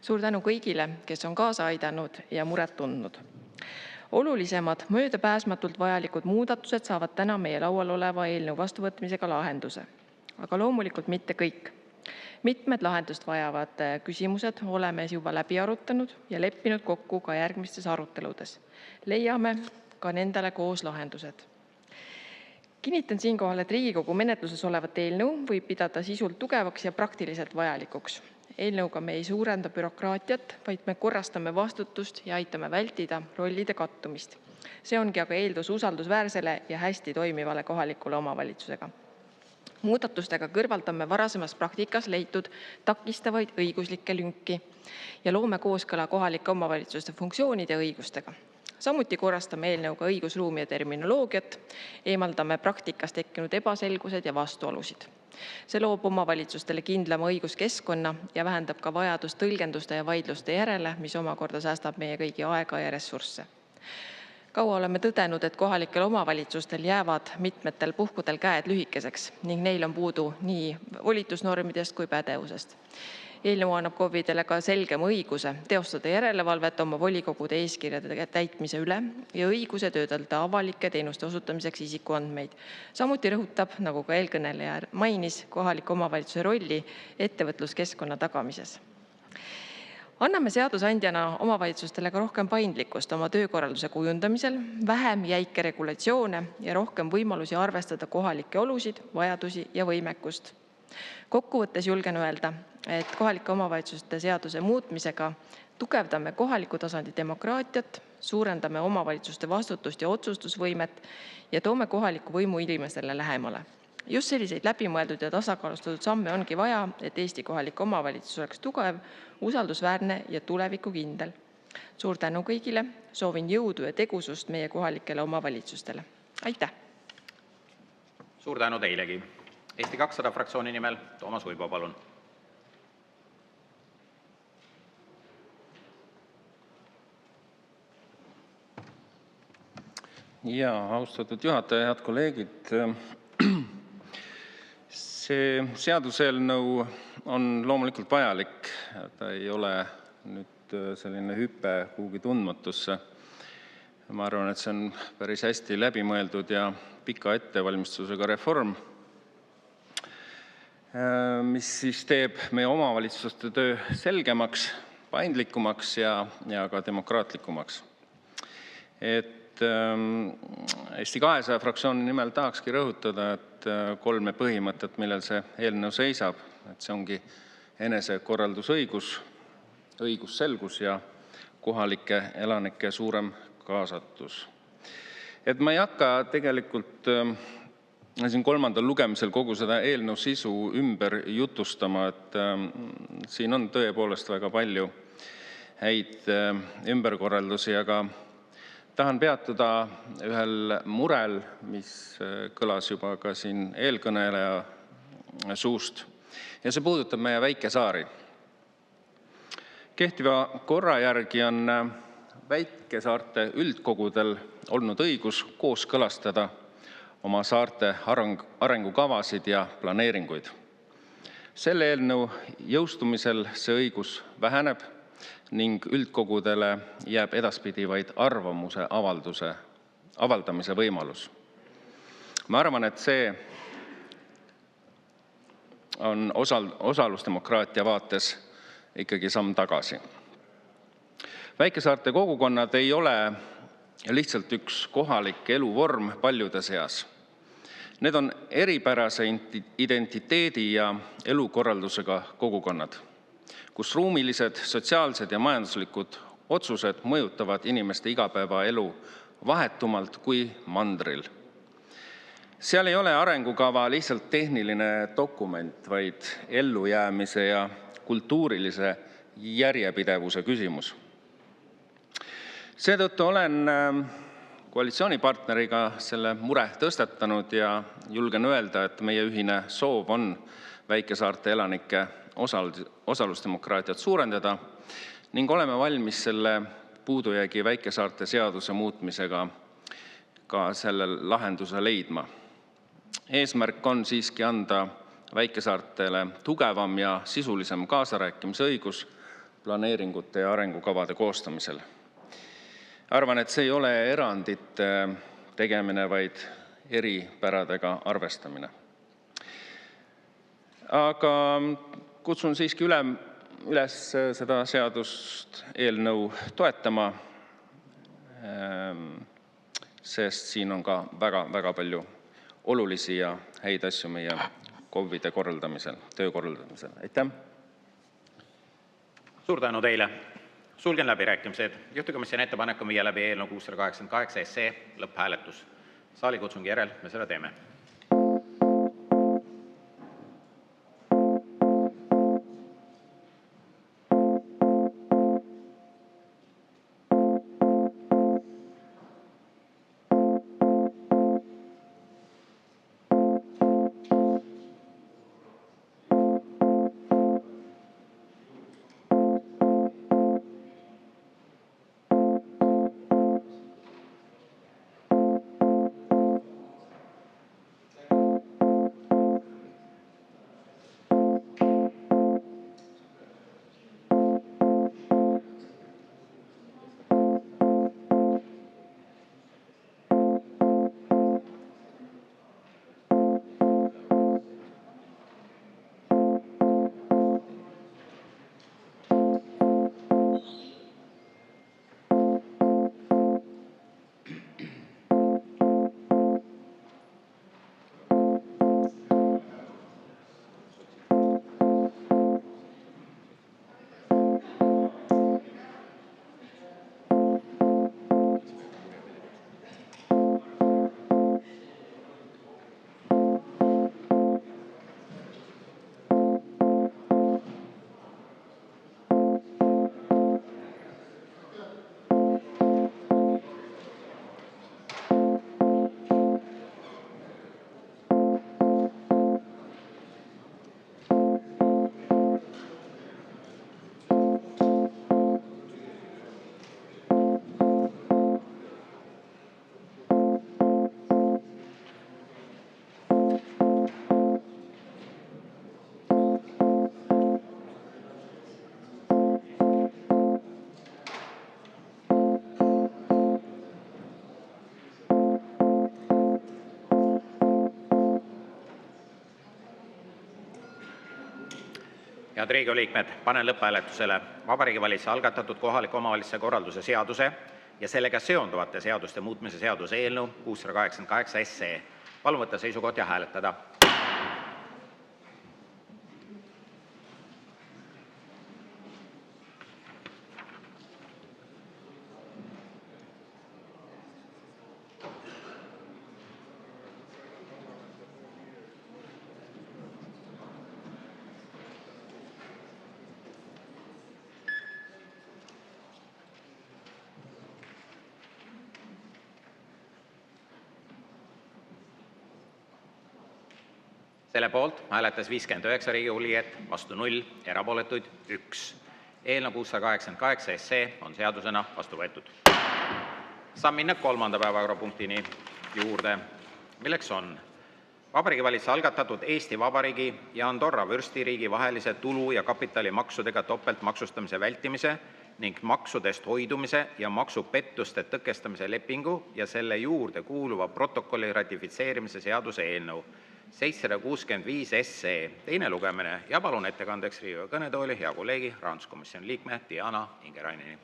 Suur tänu kõigile, kes on kaasa aidanud ja muret tundnud. Olulisemad möödapääsmatult vajalikud muudatused saavad täna meie laual oleva eelnõu vastuvõtmisega lahenduse. Aga loomulikult mitte kõik. Mitmed lahendust vajavad küsimused oleme juba läbi arutanud ja leppinud kokku ka järgmistes aruteludes. Leiame ka nendele koos lahendused. Kinnitan siinkohal, et Riigikogu menetluses olevat eelnõu võib pidada sisult tugevaks ja praktiliselt vajalikuks. Eelnõuga me ei suurenda bürokraatiat, vaid me korrastame vastutust ja aitame vältida rollide kattumist. See ongi aga eeldus usaldusväärsele ja hästi toimivale kohalikule omavalitsusega. Muudatustega kõrvaldame varasemas praktikas leitud takistavaid õiguslikke lünki ja loome kooskõla kohalike omavalitsuste funktsioonide ja õigustega. Samuti korrastame eelnõuga õigusruumi ja terminoloogiat, eemaldame praktikas tekkinud ebaselgused ja vastuolusid. See loob omavalitsustele kindlama õiguskeskkonna ja vähendab ka vajadust tõlgenduste ja vaidluste järele, mis omakorda säästab meie kõigi aega ja ressursse. Kaua oleme tõdenud, et kohalikel omavalitsustel jäävad mitmetel puhkudel käed lühikeseks ning neil on puudu nii volitusnormidest kui pädevusest. Eelnõu annab KOV-idele ka selgema õiguse teostada järelevalvet oma volikogude eeskirjade täitmise üle ja õiguse töödelda avalike teenuste osutamiseks isikuandmeid. Samuti rõhutab, nagu ka eelkõneleja mainis, kohaliku omavalitsuse rolli ettevõtluskeskkonna tagamises. Anname seadusandjana omavalitsustele ka rohkem paindlikkust oma töökorralduse kujundamisel, vähem jäike regulatsioone ja rohkem võimalusi arvestada kohalikke olusid, vajadusi ja võimekust. Kokkuvõttes julgen öelda, et kohalike omavalitsuste seaduse muutmisega tugevdame kohaliku tasandi demokraatiat, suurendame omavalitsuste vastutust ja otsustusvõimet ja toome kohaliku võimu inimestele lähemale. Just selliseid läbimõeldud ja tasakaalustatud samme ongi vaja, et Eesti kohalik omavalitsus oleks tugev, usaldusväärne ja tulevikukindel. Suur tänu kõigile, soovin jõudu ja tegusust meie kohalikele omavalitsustele. Aitäh! Suur tänu teilegi. Eesti 200 fraktsiooni nimel Toomas Uibo, palun. Ja, austatud juhataja, head kolleegid. See seaduseelnõu on loomulikult vajalik. Ta ei ole nüüd selline hüpe kuhugi tundmatusse. Ma arvan, et see on päris hästi läbimõeldud ja pika ettevalmistusega reform, mis siis teeb meie omavalitsuste töö selgemaks, paindlikumaks ja ka demokraatlikumaks. Eesti 200 fraktsiooni nimel tahakski rõhutada, et 3 põhimõtet, millel see eelnõu seisab, et see ongi enesekorraldusõigus, õigusselgus ja kohalike elanike suurem kaasatus. Ma ei hakka tegelikult siin 3. lugemisel kogu seda eelnõu sisu ümber jutustama, et siin on tõepoolest väga palju häid ümberkorraldusi, aga tahan peatuda ühel murel, mis kõlas juba ka siin eelkõneleja suust, ja see puudutab meie väikesaari. Kehtiva korra järgi on väikesaarte üldkogudel olnud õigus kooskõlastada oma saarte arengukavasid ja planeeringuid. Selle eelnõu jõustumisel see õigus väheneb ning üldkogudele jääb edaspidi vaid arvamuse avaldamise võimalus. Ma arvan, et see on osalusdemokraatia vaates ikkagi samm tagasi. Väikesaarte kogukonnad ei ole lihtsalt üks kohalik eluvorm paljude seas. Need on eripärase identiteedi ja elukorraldusega kogukonnad, kus ruumilised, sotsiaalsed ja majanduslikud otsused mõjutavad inimeste igapäevaelu vahetumalt kui mandril. Seal ei ole arengukava lihtsalt tehniline dokument, vaid ellujäämise ja kultuurilise järjepidevuse küsimus. Seetõttu olen koalitsioonipartneriga selle mure tõstatanud ja julgen öelda, et meie ühine soov on väikesaarte elanike osalusdemokraatiat suurendada ning oleme valmis selle puudujäägi väikesaarte seaduse muutmisega ka selle lahenduse leidma. Eesmärk on siiski anda väikesaartele tugevam ja sisulisem kaasarääkimise õigus planeeringute ja arengukavade koostamisel. Arvan, et see ei ole erandite tegemine, vaid eripäradega arvestamine. Aga kutsun siiski üles seda seadust eelnõu toetama, sest siin on ka väga palju olulisi ja häid asju meie KOV-ide töö korraldamisel. Aitäh! Suur tänu teile! Sulgen läbirääkimised. Juhtivkomisjoni ettepanek on viia läbi eelnõu 688 SE lõpphääletus. Saalikutsungi järel me seda teeme. Head Riigikogu liikmed, panen lõpphääletusele Vabariigi Valitsuse algatatud kohaliku omavalitsuse korralduse seaduse ja sellega seonduvate seaduste muutmise seaduse eelnõu 688. Palun võtta seisukoht ja hääletada. Selle poolt hääletas 59 Riigikogu liiget, vastu 0, erapooletuid 1. Eelnõu 688 on seadusena vastu võetud. Saame minna kolmanda päevakorrapunktini juurde, milleks on Vabariigi Valitsuse algatatud Eesti Vabariigi ja Andorra Vürstiriigi vahelise tulu- ja kapitalimaksudega topeltmaksustamise vältimise ning maksudest hoidumise ja maksupettuste tõkestamise lepingu ja selle juurde kuuluva protokolli ratifitseerimise seaduse eelnõu 765 teine lugemine ja palun ettekandeks Riigikogu kõnetooli hea kolleegi, rahanduskomisjoni liikme Diana Ingeraineni.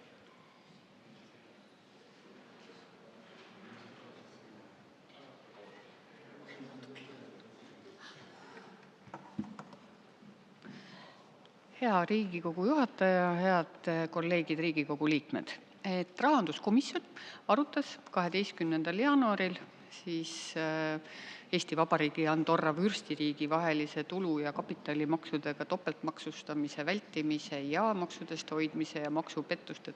Hea Riigikogu juhataja, head kolleegid, Riigikogu liikmed. Rahanduskomisjon arutas 12. jaanuaril Eesti Vabariigi ja Andorra Vürstiriigi vahelise tulu- ja kapitalimaksudega topeltmaksustamise vältimise ja maksudest hoidmise ja maksupettuste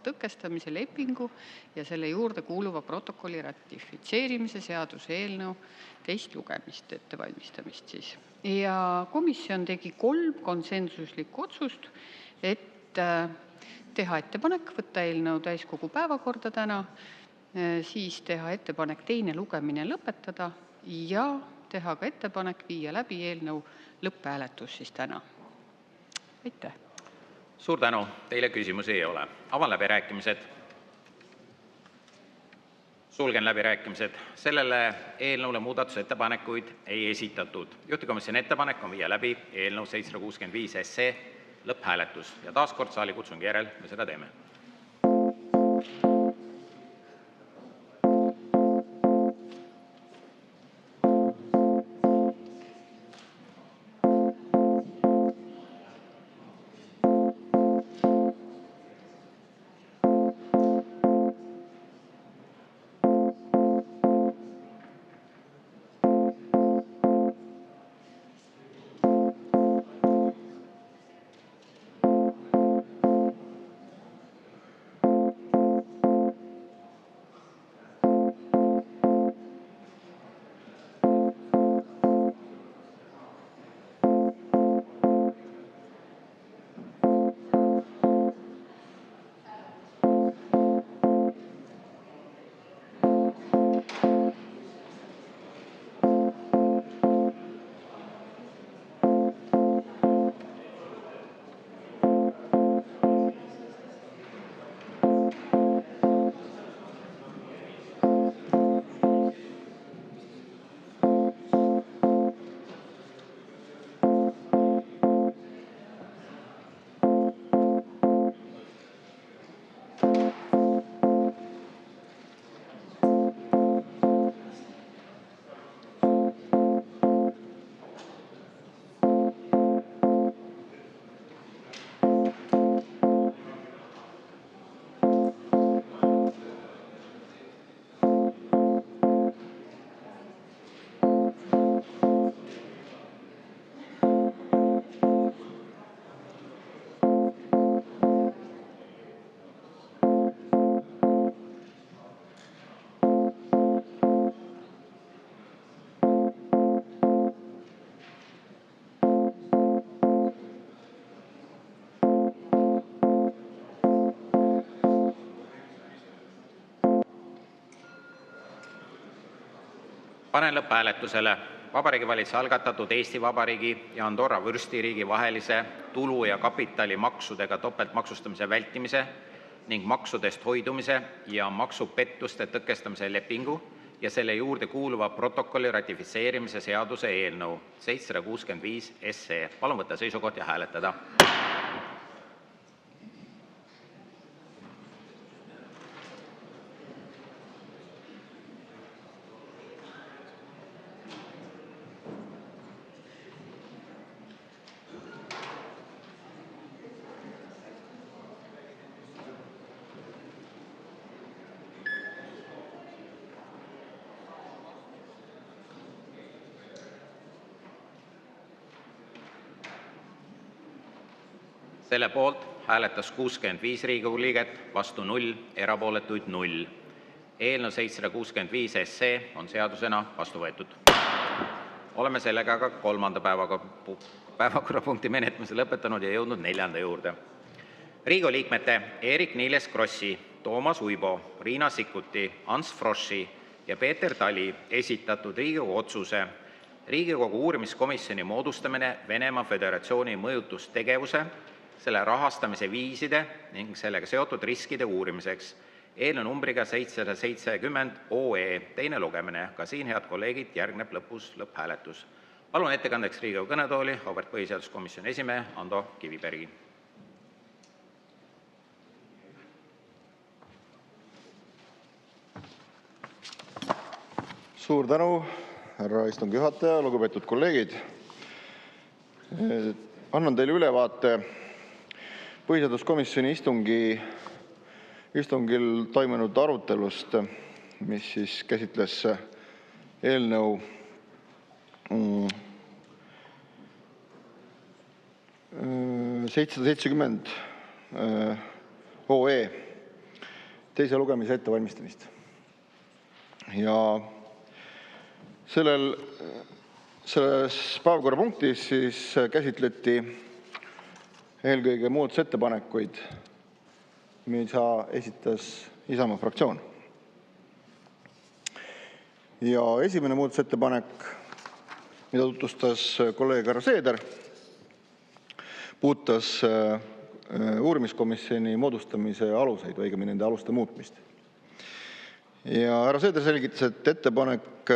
tõkestamise lepingu ja selle juurde kuuluva protokolli ratifitseerimise seaduse eelnõu teist lugemist ettevalmistamist siis. Ja komisjon tegi 3 konsensuslikku otsust, et teha ettepanek võtta eelnõu täiskogu päevakorda täna, siis teha ettepanek teine lugemine lõpetada ja teha ka ettepanek viia läbi eelnõu lõpphääletus siis täna. Aitäh! Suur tänu! Teile küsimusi ei ole. Avan läbirääkimised. Sulgen läbirääkimised. Sellele eelnõule muudatusettepanekuid ei esitatud. Juhtivkomisjoni ettepanek on viia läbi eelnõu 765 lõpphääletus ja taaskord saalikutsungi järel me seda teeme. Panen lõpphääletusele Vabariigi Valitsuse algatatud Eesti Vabariigi ja Andorra Vürstiriigi vahelise tulu- ja kapitalimaksudega topeltmaksustamise vältimise ning maksudest hoidumise ja maksupettuste tõkestamise lepingu ja selle juurde kuuluva protokolli ratifitseerimise seaduse eelnõu 765. Palun võtta seisukoht ja hääletada. Selle poolt hääletas 65 Riigikogu liiget, vastu 0, erapooletuid 0. Eelnõu 765 on seadusena vastu võetud. Oleme sellega ka kolmanda päevakorrapunkti menetlemise lõpetanud ja jõudnud neljanda juurde. Riigikogu liikmete Eerik-Niiles Krossi, Toomas Uibo, Riina Sikkuti, Ants Froschi ja Peeter Tali esitatud Riigikogu otsuse Riigikogu uurimiskomisjoni moodustamine Venemaa Föderatsiooni mõjutustegevuse, selle rahastamise viiside ning sellega seotud riskide uurimiseks. Eelnõu numbriga 770 teine lugemine. Ka siin, head kolleegid, järgneb lõpus lõpphääletus. Palun ettekandeks Riigikogu kõnetooli auväärt põhiseaduskomisjoni esimehe Ando Kivibergi. Suur tänu, härra istungi juhataja, lugupeetud kolleegid. Annan teile ülevaate põhiseaduskomisjoni istungil toimunud arutelust, mis siis käsitles eelnõu 770 teise lugemise ettevalmistamist. Ja selles päevakorrapunktis siis käsitleti eelkõige muudatusettepanekuid, mida esitas Isamaa fraktsioon. Ja esimene muudatusettepanek, mida tutvustas kolleeg härra Seeder, puudutas uurimiskomisjoni moodustamise aluseid, õigemini nende aluste muutmist. Ja härra Seeder selgitas, et ettepanek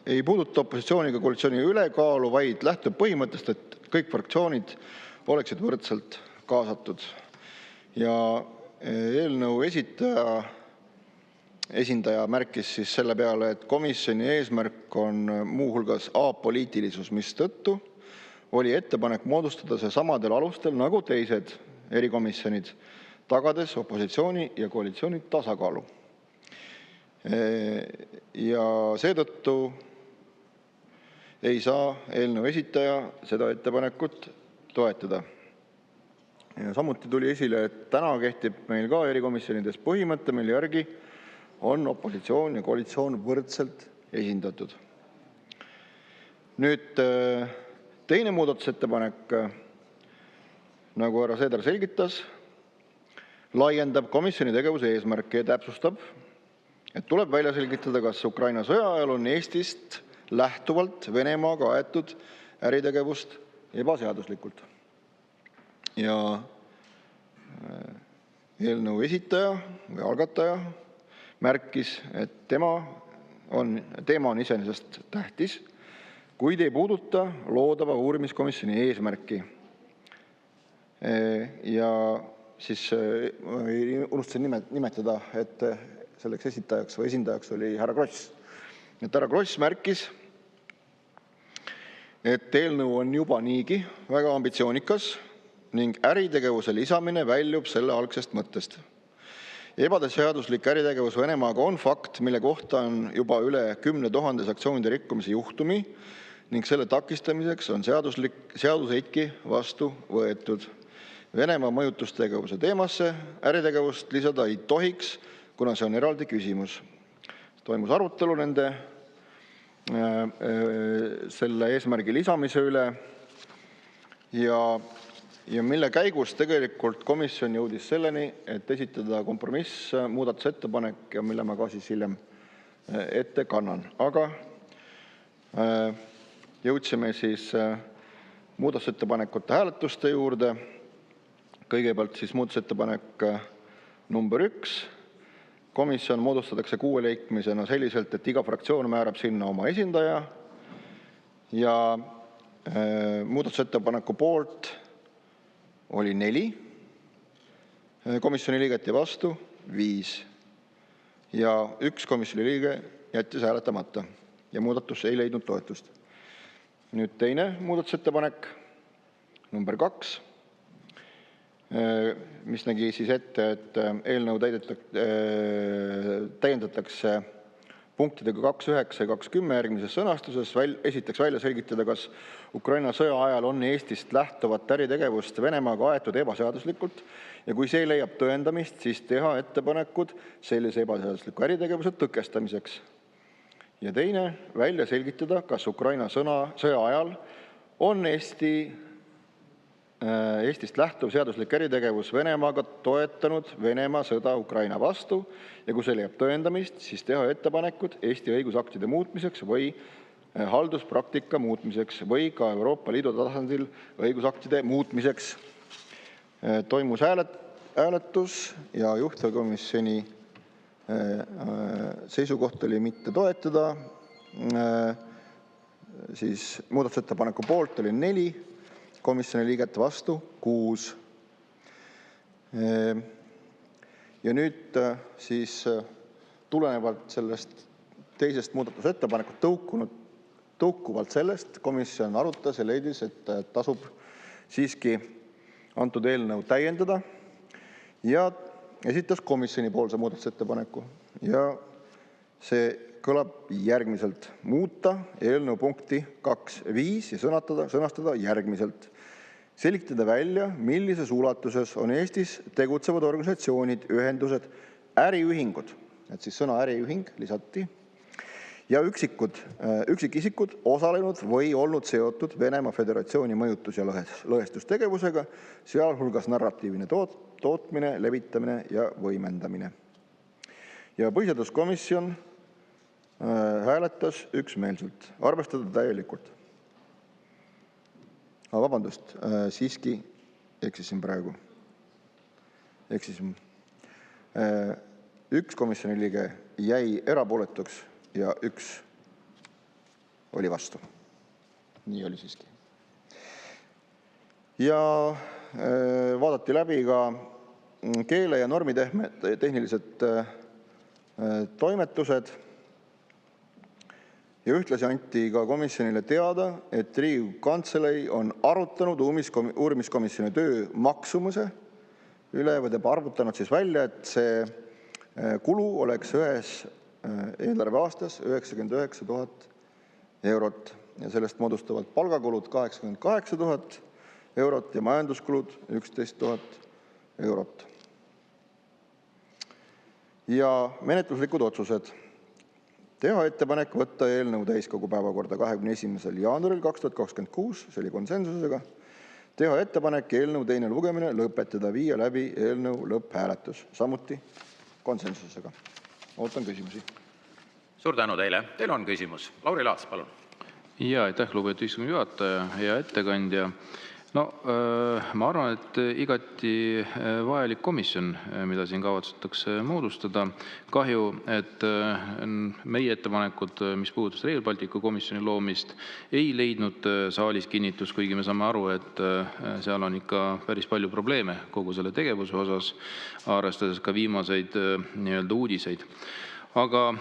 ei puuduta opositsiooniga koalitsiooni ülekaalu, vaid lähtub põhimõttest, et kõik fraktsioonid oleksid võrdselt kaasatud. Ja eelnõu esindaja märkis siis selle peale, et komisjoni eesmärk on muuhulgas apoliitilisus, mistõttu oli ettepanek moodustada see samadel alustel nagu teised erikomisjonid, tagades opositsiooni ja koalitsiooni tasakaalu. Ja seetõttu ei saa eelnõu esitaja seda ettepanekut toetada. Ja samuti tuli esile, et täna kehtib meil ka erikomisjonides põhimõte, mille järgi on opositsioon ja koalitsioon võrdselt esindatud. Nüüd teine muudatusettepanek, nagu härra Seeder selgitas, laiendab komisjoni tegevuse eesmärki ja täpsustab, et tuleb välja selgitada, kas Ukraina sõja ajal on Eestist lähtuvalt Venemaaga aetud äritegevust ebaseaduslikult. Ja eelnõu esitaja või algataja märkis, et teema on iseenesest tähtis, kuid ei puuduta loodava uurimiskomisjoni eesmärki. Ja siis unustasin nimetada, et selleks esitajaks või esindajaks oli härra Kross. Et härra Kross märkis, et eelnõu on juba niigi väga ambitsioonikas ning äritegevuse lisamine väljub selle algsest mõttest. Ebaseaduslik äritegevus Venemaaga on fakt, mille kohta on juba üle 10 000 sanktsioonide rikkumise juhtumi ning selle takistamiseks on seaduseidki vastu võetud. Venemaa mõjutustegevuse teemasse äritegevust lisada ei tohiks, kuna see on eraldi küsimus. Toimus arutelu selle eesmärgi lisamise üle ja mille käigus tegelikult komisjon jõudis selleni, et esitada kompromiss muudatusettepanek ja mille ma ka siis hiljem ette kannan. Aga jõudsime siis muudatusettepanekute hääletuste juurde. Kõigepealt siis muudatusettepanek number 1, Komisjon moodustatakse 6-liikmelisena selliselt, et iga fraktsioon määrab sinna oma esindaja ja muudatusettepaneku poolt oli 4 komisjoni liiget ja vastu 5 ja 1 komisjoni liige jättis hääletamata ja muudatus ei leidnud toetust. Nüüd teine muudatusettepanek, number 2, mis nägi siis ette, et eelnõu täiendatakse punktidega 2.9 ja 2.10 järgmises sõnastuses. Esiteks välja selgitada, kas Ukraina sõja ajal on Eestist lähtuvat äritegevust Venemaaga aetud ebaseaduslikult ja kui see leiab tõendamist, siis teha ettepanekud sellise ebaseadusliku äritegevuse tõkestamiseks. Ja teine, välja selgitada, kas Ukraina sõja ajal on Eestist lähtuv seaduslik äritegevus Venemaaga toetanud Venemaa sõda Ukraina vastu ja kui see leiab tõendamist, siis teha ettepanekud Eesti õigusaktide muutmiseks või halduspraktika muutmiseks või ka Euroopa Liidu tasandil õigusaktide muutmiseks. Toimus hääletus ja juhtivkomisjoni seisukoht oli mitte toetada. Siis muudatusettepaneku poolt oli 4 komisjoni liiget, vastu 6. Ja nüüd siis tulenevalt sellest teisest muudatusettepanekut tõukuvalt sellest komisjon arutas ja leidis, et tasub siiski antud eelnõu täiendada ja esitas komisjoni poolse muudatusettepaneku ja see kõlab järgmiselt: muuta eelnõu punkti 2.5 ja sõnastada järgmiselt. Selgitada välja, millises ulatuses on Eestis tegutsevad organisatsioonid, ühendused, äriühingud, et siis sõna äriühing lisati, ja üksikisikud osalenud või olnud seotud Venemaa Föderatsiooni mõjutus- ja lõhestustegevusega, sealhulgas narratiivne tootmine, levitamine ja võimendamine. Ja põhiseaduskomisjon hääletas üksmeelselt, arvestada täielikult. Vabandust, siiski eksisin praegu. Eksisin. 1 komisjoni liige jäi erapooletuks ja 1 oli vastu. Nii oli siiski. Ja vaadati läbi ka keele- ja normitehnilised toimetused ja ühtlasi anti ka komisjonile teada, et Riigikogu Kantselei on arutanud uurimiskomisjoni töö maksumuse üle või arvutanud siis välja, et see kulu oleks ühes eelarveaastas 99 000 eurot ja sellest moodustavad palgakulud 88 000 eurot ja majanduskulud 11 000 eurot. Ja menetluslikud otsused. Teha ettepanek võtta eelnõu täiskogu päevakorda 21. jaanuaril 2026, see oli konsensusega. Teha ettepanek eelnõu teine lugemine lõpetada, viia läbi eelnõu lõpphääletus, samuti konsensusega. Ootan küsimusi. Suur tänu teile. Teil on küsimus. Lauri Laats, palun. Ja, aitäh, lugupeetud istungi juhataja, hea ettekandja. No, ma arvan, et igati vajalik komisjon, mida siin kavatsetakse moodustada. Kahju, et meie ettepanekud, mis puudutas Rail Balticu komisjoni loomist, ei leidnud saalis kinnitust, kuigi me saame aru, et seal on ikka päris palju probleeme kogu selle tegevuse osas, arvestades ka viimaseid uudiseid. Aga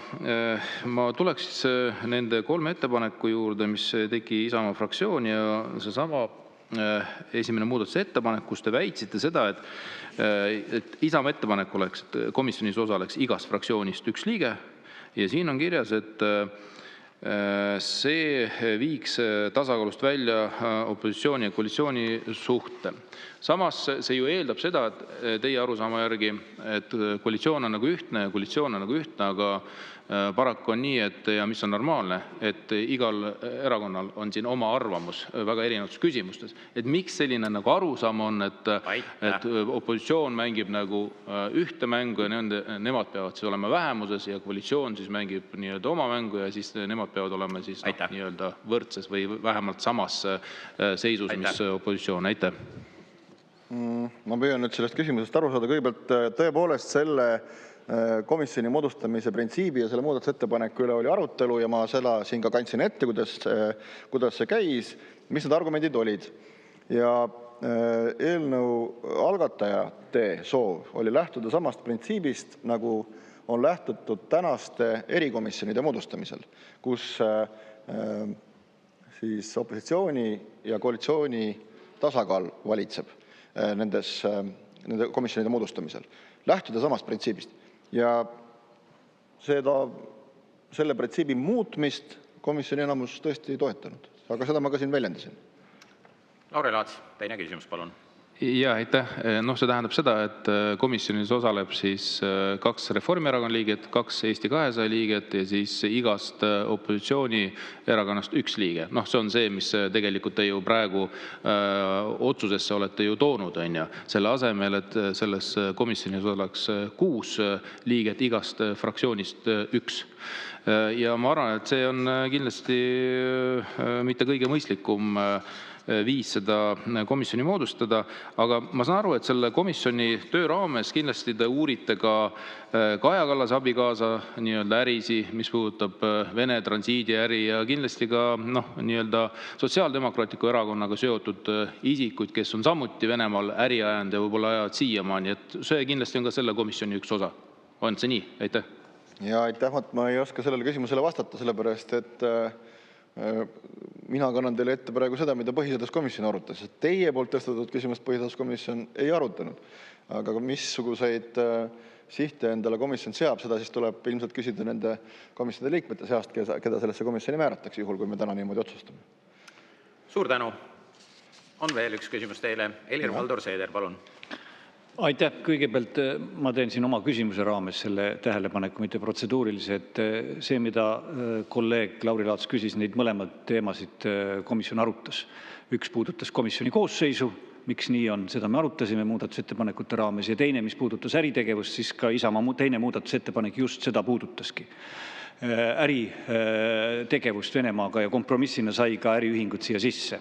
ma tuleks nende 3 ettepaneku juurde, mis tegi Isamaa fraktsioon ja seesama esimene muudatusettepanek, kus te väitsite seda, et Isamaa ettepanek oleks, et komisjonis osaleks igast fraktsioonist 1 liige ja siin on kirjas, et see viiks tasakaalust välja opositsiooni ja koalitsiooni suhte. Samas see ju eeldab seda, et teie arusaama järgi, et koalitsioon on nagu ühtne ja koalitsioon on nagu ühtne, aga paraku on nii, et ja mis on normaalne, et igal erakonnal on siin oma arvamus väga erinevates küsimustes. Et miks selline nagu arusaam on, et opositsioon mängib nagu ühte mängu ja nemad peavad siis olema vähemuses ja koalitsioon siis mängib nii-öelda oma mängu ja siis nemad peavad olema siis nii-öelda võrdses või vähemalt samas seisus, mis opositsioon. Aitäh! Ma püüan nüüd sellest küsimusest aru saada. Kõigepealt tõepoolest selle komisjoni moodustamise printsiibi ja selle muudatusettepaneku üle oli arutelu ja ma seda siin ka kandsin ette, kuidas see käis, mis need argumendid olid. Ja eelnõu algatajate soov oli lähtuda samast printsiibist, nagu on lähtutud tänaste erikomisjonide moodustamisel, kus siis opositsiooni ja koalitsiooni tasakaal valitseb nende komisjonide moodustamisel. Lähtuda samast printsiibist. Ja selle printsiibi muutmist komisjoni enamus tõesti ei toetanud, aga seda ma ka siin väljendasin. Lauri Laats, teine küsimus, palun. Ja, aitäh. See tähendab seda, et komisjonis osaleb siis 2 Reformierakonna liiget, 2 Eesti 200 liiget ja siis igast opositsioonierakonnast 1 liige. See on see, mis tegelikult te ju praegu otsusesse olete ju toonud, on ju. Selle asemel, et selles komisjonis oleks 6 liiget igast fraktsioonist 1. Ja ma arvan, et see on kindlasti mitte kõige mõistlikum viis seda komisjoni moodustada, aga ma saan aru, et selle komisjoni töö raames kindlasti te uurite ka Kaja Kallase abikaasa nii-öelda ärisi, mis puudutab Vene transiidiäri ja kindlasti ka nii-öelda Sotsiaaldemokraatliku erakonnaga seotud isikuid, kes on samuti Venemaal äri ajanud ja võib-olla ajavad siiamaani, et see kindlasti on ka selle komisjoni üks osa. On see nii? Aitäh. Ja aitäh, ma ei oska sellele küsimusele vastata, sellepärast, et mina kannan teile ette praegu seda, mida põhiseaduskomisjon arutas. Teie poolt tõstatatud küsimust põhiseaduskomisjon ei arutanud. Aga missuguseid sihte endale komisjon seab, seda siis tuleb ilmselt küsida nende komisjonide liikmete seast, keda sellesse komisjoni määratakse, juhul kui me täna niimoodi otsustame. Suur tänu. On veel üks küsimus teile. Helir-Valdor Seeder, palun. Aitäh. Kõigepealt ma teen siin oma küsimuse raames selle tähelepaneku, mitte protseduurilise, et see, mida kolleeg Lauri Laats küsis, neid mõlemad teemasid komisjon arutas. Üks puudutas komisjoni koosseisu, miks nii on, seda me arutasime muudatusettepanekute raames, ja teine, mis puudutas äritegevust, siis ka Isamaa teine muudatusettepanek just seda puudutaski. Äritegevust Venemaaga ja kompromissina sai ka äriühingud siia sisse.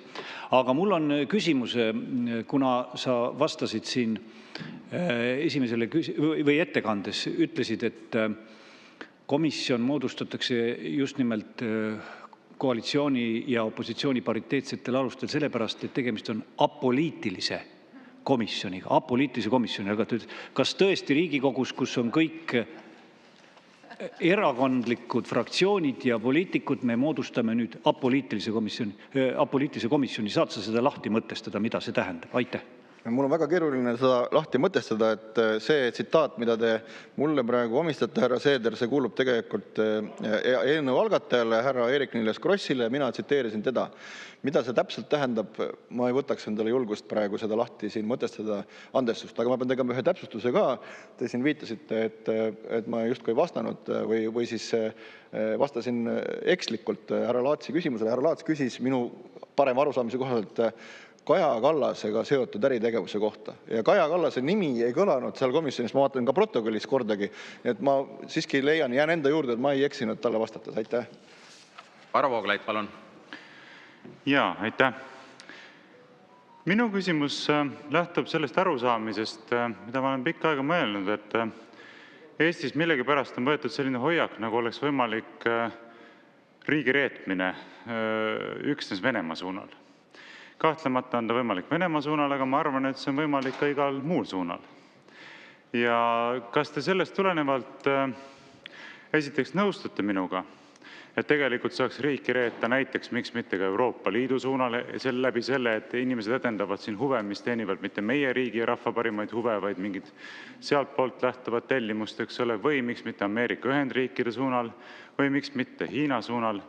Aga mul on küsimus, kuna sa vastasid siin esimesele või ettekandes, ütlesid, et komisjon moodustatakse just nimelt koalitsiooni ja opositsiooni pariteetsetel alustel sellepärast, et tegemist on apoliitilise komisjoniga. Aga kas tõesti Riigikogus, kus on kõik erakondlikud fraktsioonid ja poliitikud, me moodustame nüüd apoliitilise komisjoni. Saad sa seda lahti mõtestada, mida see tähendab? Aitäh. Mul on väga keeruline seda lahti mõtestada, et see tsitaat, mida te mulle praegu omistate, härra Seeder, see kuulub tegelikult eelnõu algatajale, härra Eerik-Niiles Krossile, mina tsiteerisin teda. Mida see täpselt tähendab, ma ei võtaks endale julgust praegu seda lahti siin mõtestada, andestust, aga ma pean tegema ühe täpsustuse ka. Te siin viitasite, et ma justkui ei vastanud või siis vastasin ekslikult härra Laatsi küsimusele. Härra Laats küsis minu parema arusaamise kohaselt Kaja Kallasega seotud äritegevuse kohta. Ja Kaja Kallase nimi ei kõlanud seal komisjonis, ma vaatan ka protokollis kordagi, et ma siiski leian, jään enda juurde, et ma ei eksinud talle vastates. Aitäh. Varro Vooglaid, palun. Jaa, aitäh. Minu küsimus lähtub sellest arusaamisest, mida ma olen pikka aega mõelnud, et Eestis millegipärast on võetud selline hoiak, nagu oleks võimalik riigireetmine üksnes Venemaa suunal. Kahtlemata on ta võimalik Venemaa suunal, aga ma arvan, et see on võimalik ka igal muul suunal. Ja kas te sellest tulenevalt esiteks nõustute minuga, et tegelikult saaks riiki reeta näiteks, miks mitte ka Euroopa Liidu suunale, läbi selle, et inimesed edendavad siin huve, mis teenivad mitte meie riigi ja rahva parimaid huve, vaid mingid sealt poolt lähtuvad tellimust, eks ole, või miks mitte Ameerika Ühendriikide suunal, või miks mitte Hiina suunal.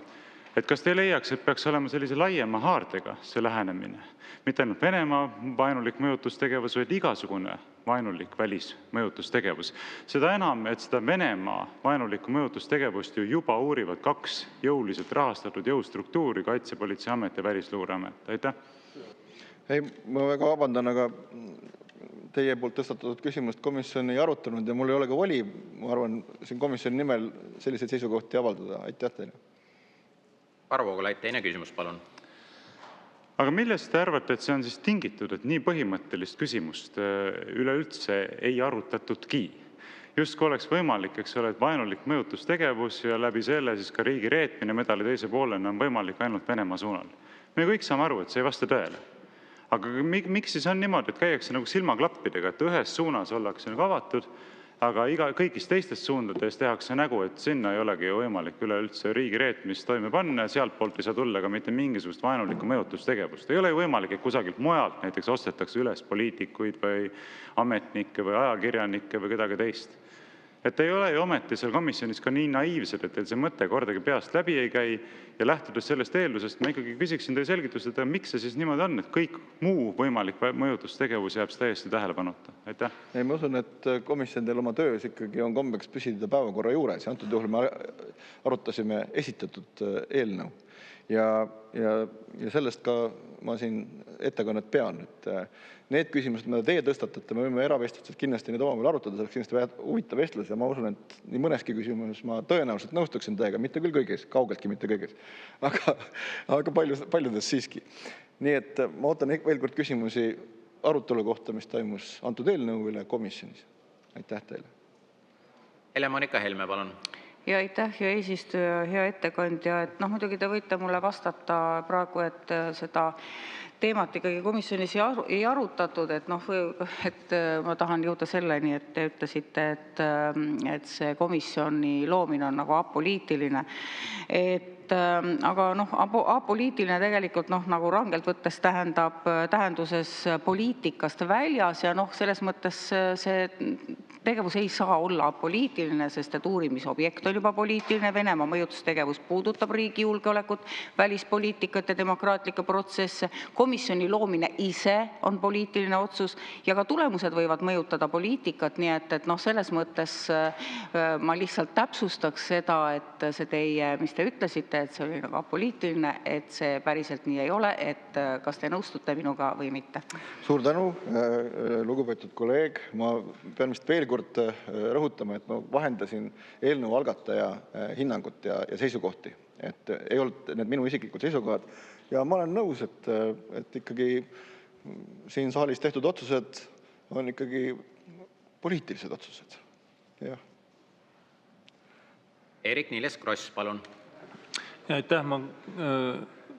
Et kas te leiaks, et peaks olema sellise laiema haardega see lähenemine? Mitte ainult Venemaa vaenulik mõjutustegevus, vaid igasugune vaenulik välismõjutustegevus. Seda enam, et seda Venemaa vaenulikku mõjutustegevust ju juba uurivad 2 jõuliselt rahastatud jõustruktuuri, Kaitsepolitseiamet ja Välisluureamet. Aitäh. Ei, ma väga vabandan, aga teie poolt tõstatatud küsimust komisjon ei arutanud ja mul ei ole ka voli, ma arvan, siin komisjoni nimel selliseid seisukohti avaldada. Aitäh teile. Varro Vooglaid, teine küsimus, palun. Aga millest te arvate, et see on siis tingitud, et nii põhimõttelist küsimust üleüldse ei arutatudki? justkui oleks võimalik, eks ole, et vaenulik mõjutustegevus ja läbi selle siis ka riigi reetmine medali teise poolena on võimalik ainult Venemaa suunal. Me kõik saame aru, et see ei vasta tõele. Aga miks siis on niimoodi, et käiakse nagu silmaklappidega, et ühes suunas ollakse nagu avatud, aga kõigis teistes suundades tehakse nägu, et sinna ei olegi ju võimalik üleüldse riigi reetmist toime panna ja sealt poolt ei saa tulla ka mitte mingisugust vaenulikku mõjutustegevust. Ei ole ju võimalik, et kusagilt mujalt näiteks ostetakse üles poliitikuid või ametnikke või ajakirjanikke või kedagi teist. Et ei ole ju ometi seal komisjonis ka nii naiivsed, et teil see mõte kordagi peast läbi ei käi ja lähtudes sellest eeldusest, ma ikkagi küsiksin teie selgitust, et miks see siis niimoodi on, et kõik muu võimalik mõjutustegevus jääb täiesti tähelepanuta. Aitäh. Ei, ma usun, et komisjonidel oma töös ikkagi on kombeks püsida päevakorra juures ja antud juhul me arutasime esitatud eelnõu ja sellest ka ma siin ettekannet pean, et need küsimused, mida teie tõstatate, me võime eravestlused kindlasti neid omavahel arutada, see oleks kindlasti väga huvitav vestlus ja ma usun, et nii mõneski küsimuses ma tõenäoliselt nõustuksin teiega, mitte küll kõigis, kaugeltki mitte kõigis, aga paljudes siiski. Nii et ma ootan veel kord küsimusi arutelu kohta, mis toimus antud eelnõu üle komisjonis. Aitäh teile. Helle-Moonika Helme, palun. Ja aitäh, hea eesistuja, hea ettekandja. Muidugi te võite mulle vastata praegu, et seda teemat ikkagi komisjonis ei arutatud, et ma tahan jõuda selleni, et te ütlesite, et see komisjoni loomine on nagu apoliitiline. Aga apoliitiline tegelikult nagu rangelt võttes tähendab tähenduses poliitikast väljas ja selles mõttes see tegevus ei saa olla apoliitiline, sest et uurimisobjekt on juba poliitiline. Venemaa mõjutustegevus puudutab riigi julgeolekut, välispoliitikat ja demokraatlikke protsesse. Komisjoni loomine ise on poliitiline otsus ja ka tulemused võivad mõjutada poliitikat, nii et selles mõttes ma lihtsalt täpsustaks seda, et see teie, mis te ütlesite, et see oli nagu apoliitiline, et see päriselt nii ei ole, et kas te nõustute minuga või mitte? Suur tänu, lugupeetud kolleeg. Ma pean vist veel kord rõhutama, et ma vahendasin eelnõu algataja hinnangut ja seisukohti. Et ei olnud need minu isiklikud seisukohad. Ja ma olen nõus, et ikkagi siin saalis tehtud otsused on ikkagi poliitilised otsused. Jah. Eerik-Niiles Kross, palun. Aitäh, ma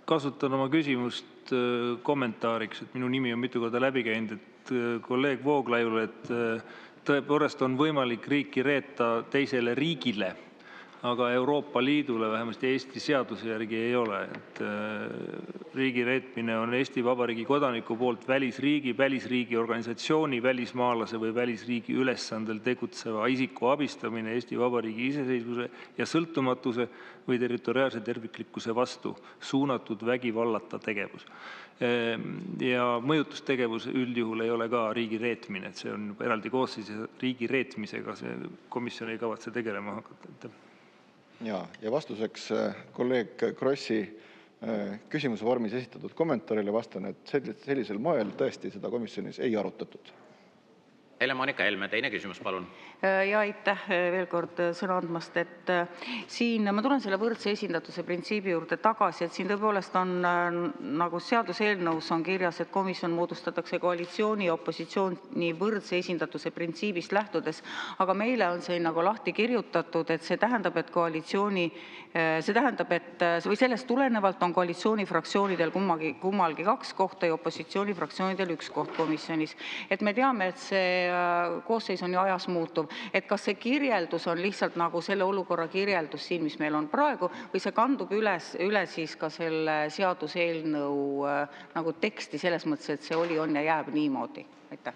kasutan oma küsimust kommentaariks, et minu nimi on mitu korda läbi käinud, et kolleeg Vooglaiule, et tõepoolest on võimalik riiki reeta teisele riigile, aga Euroopa Liidule, vähemasti Eesti seaduse järgi ei ole. Riigi reetmine on Eesti Vabariigi kodaniku poolt välisriigi organisatsiooni, välismaalase või välisriigi ülesandel tegutseva isiku abistamine Eesti Vabariigi iseseisvuse ja sõltumatuse või territoriaalse terviklikkuse vastu suunatud vägivallata tegevus. Ja mõjutustegevus üldjuhul ei ole ka riigi reetmine, et see on eraldi koosseis ja riigi reetmisega see komisjon ei kavatse tegelema hakata. Ja vastuseks kolleeg Krossi küsimuse vormis esitatud kommentaarile vastan, et sellisel moel tõesti seda komisjonis ei arutatud. Helle-Moonika Helme, teine küsimus, palun. Ja aitäh veel kord sõna andmast, et siin ma tulen selle võrdse esindatuse printsiibi juurde tagasi, et siin tõepoolest on nagu seaduseelnõus on kirjas, et komisjon moodustatakse koalitsiooni ja opositsiooni võrdse esindatuse printsiibist lähtudes, aga meile on see nagu lahti kirjutatud, et see tähendab, et või sellest tulenevalt on koalitsioonifraktsioonidel kummalgi 2 kohta ja opositsioonifraktsioonidel 1 koht komisjonis. Et me teame, et see koosseis on ju ajas muutuv. Et kas see kirjeldus on lihtsalt nagu selle olukorra kirjeldus siin, mis meil on praegu, või see kandub üle siis ka selle seaduseelnõu nagu teksti selles mõttes, et see on ja jääb niimoodi? Aitäh.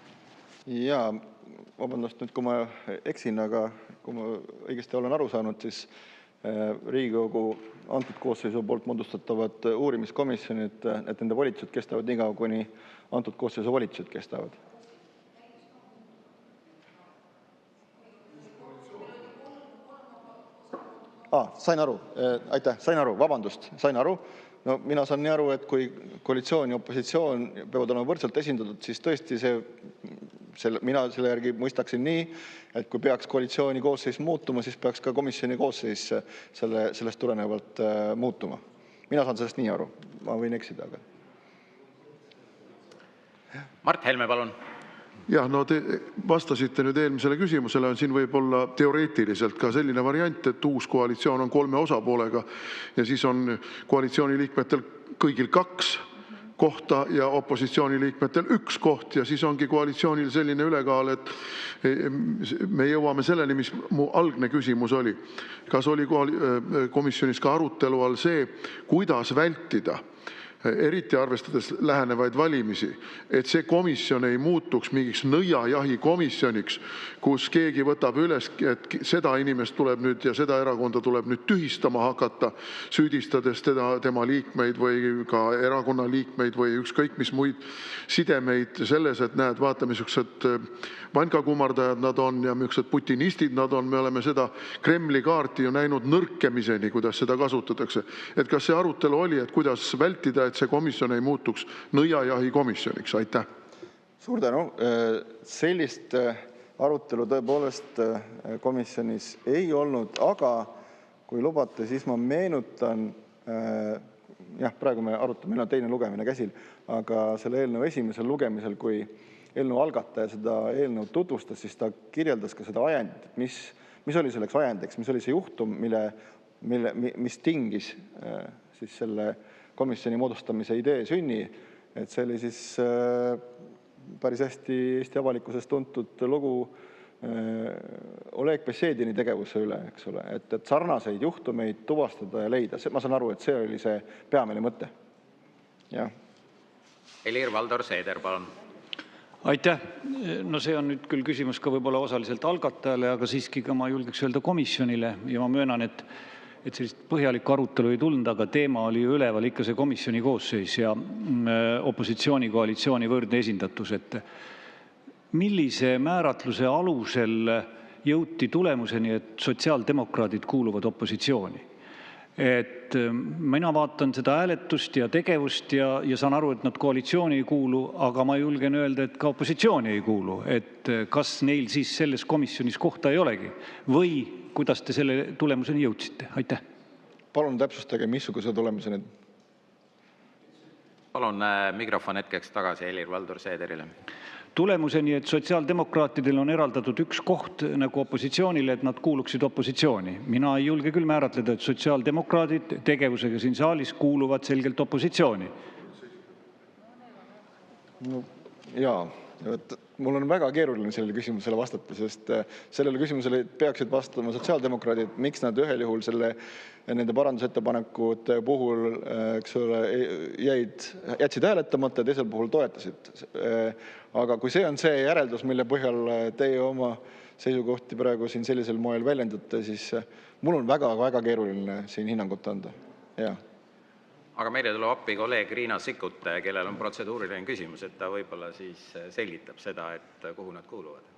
Ja vabandust nüüd, kui ma eksin, aga kui ma õigesti olen aru saanud, siis Riigikogu antud koosseisu poolt moodustatavad uurimiskomisjonid, et nende volitused kestavad nii kaua, kuni antud koosseisu volitused kestavad. Sain aru, aitäh, sain aru, vabandust, sain aru. No mina saan nii aru, et kui koalitsioon ja opositsioon peavad olema võrdselt esindatud, siis tõesti mina selle järgi mõistaksin nii, et kui peaks koalitsiooni koosseis muutuma, siis peaks ka komisjoni koosseis sellest tulenevalt muutuma. Mina saan sellest nii aru, ma võin eksida. Aga... Mart Helme, palun. Jah, no te vastasite nüüd eelmisele küsimusele, siin võib olla teoreetiliselt ka selline variant, et uus koalitsioon on 3 osapoolega ja siis on koalitsiooni liikmetel kõigil 2 kohta ja opositsiooni liikmetel 1 koht ja siis ongi koalitsioonil selline ülekaal, et me jõuame selleni, mis mu algne küsimus oli. Kas oli komisjonis ka arutelu all see, kuidas vältida, eriti arvestades lähenevaid valimisi, et see komisjon ei muutuks mingiks nõiajahi komisjoniks, kus keegi võtab üles, et seda inimest tuleb nüüd ja seda erakonda tuleb nüüd tühistama hakata, süüdistades tema liikmeid või ka erakonna liikmeid või ükskõik mis muid sidemeid selles, et näed, vaata, missugused vankakummardajad nad on ja missugused putinistid nad on. Me oleme seda Kremli kaarti ju näinud nõrkemiseni, kuidas seda kasutatakse. Et kas see arutelu oli, et kuidas vältida, et see komisjon ei muutuks nõiajahi komisjoniks? Aitäh! Suur tänu! Sellist arutelu tõepoolest komisjonis ei olnud, aga kui lubate, siis ma meenutan, praegu me arutame, meil on teine lugemine käsil, aga selle eelnõu esimesel lugemisel, kui eelnõu algataja seda eelnõu tutvustas, siis ta kirjeldas ka seda ajendit, mis oli selleks ajendiks, mis oli see juhtum, mis tingis siis selle komisjoni moodustamise idee sünni. Et see oli siis päris hästi Eesti avalikkuses tuntud lugu Oleg Bessedini tegevuse üle, eks ole. Et sarnaseid juhtumeid tuvastada ja leida. Ma saan aru, et see oli see peamine mõte. Ja. Helir-Valdor Seeder, palun. Aitäh! No see on nüüd küll küsimus ka võib-olla osaliselt algatajale, aga siiski ka ma julgeks öelda komisjonile ja ma möönan, et sellist põhjalikku arutelu ei tulnud, aga teema oli ju üleval ikka see komisjoni koosseis ja opositsiooni koalitsiooni võrdne esindatus. Et millise määratluse alusel jõuti tulemuseni, et sotsiaaldemokraadid kuuluvad opositsiooni? Et mina vaatan seda hääletust ja tegevust ja saan aru, et nad koalitsiooni ei kuulu, aga ma julgen öelda, et ka opositsiooni ei kuulu. Et kas neil siis selles komisjonis kohta ei olegi või kuidas te selle tulemuseni jõudsite? Aitäh! Palun täpsustage, missuguse tulemuseni? Palun mikrofon hetkeks tagasi Helir-Valdor Seederile. Tulemuseni, et sotsiaaldemokraatidel on eraldatud 1 koht nagu opositsioonile, et nad kuuluksid opositsiooni. Mina ei julge küll määratleda, et sotsiaaldemokraadid tegevusega siin saalis kuuluvad selgelt opositsiooni. No, jaa, mul on väga keeruline sellele küsimusele vastata, sest sellele küsimusele peaksid vastama sotsiaaldemokraadid, miks nad ühel juhul nende parandusettepanekute puhul, eks ole, jätsid hääletamata ja teisel puhul toetasid. Aga kui see on see järeldus, mille põhjal teie oma seisukohti praegu siin sellisel moel väljendate, siis mul on väga keeruline siin hinnangut anda. Ja. Aga meile tuleb appi kolleeg Riina Sikkut, kellel on protseduuriline küsimus, et ta võib-olla siis selgitab seda, et kuhu nad kuuluvad.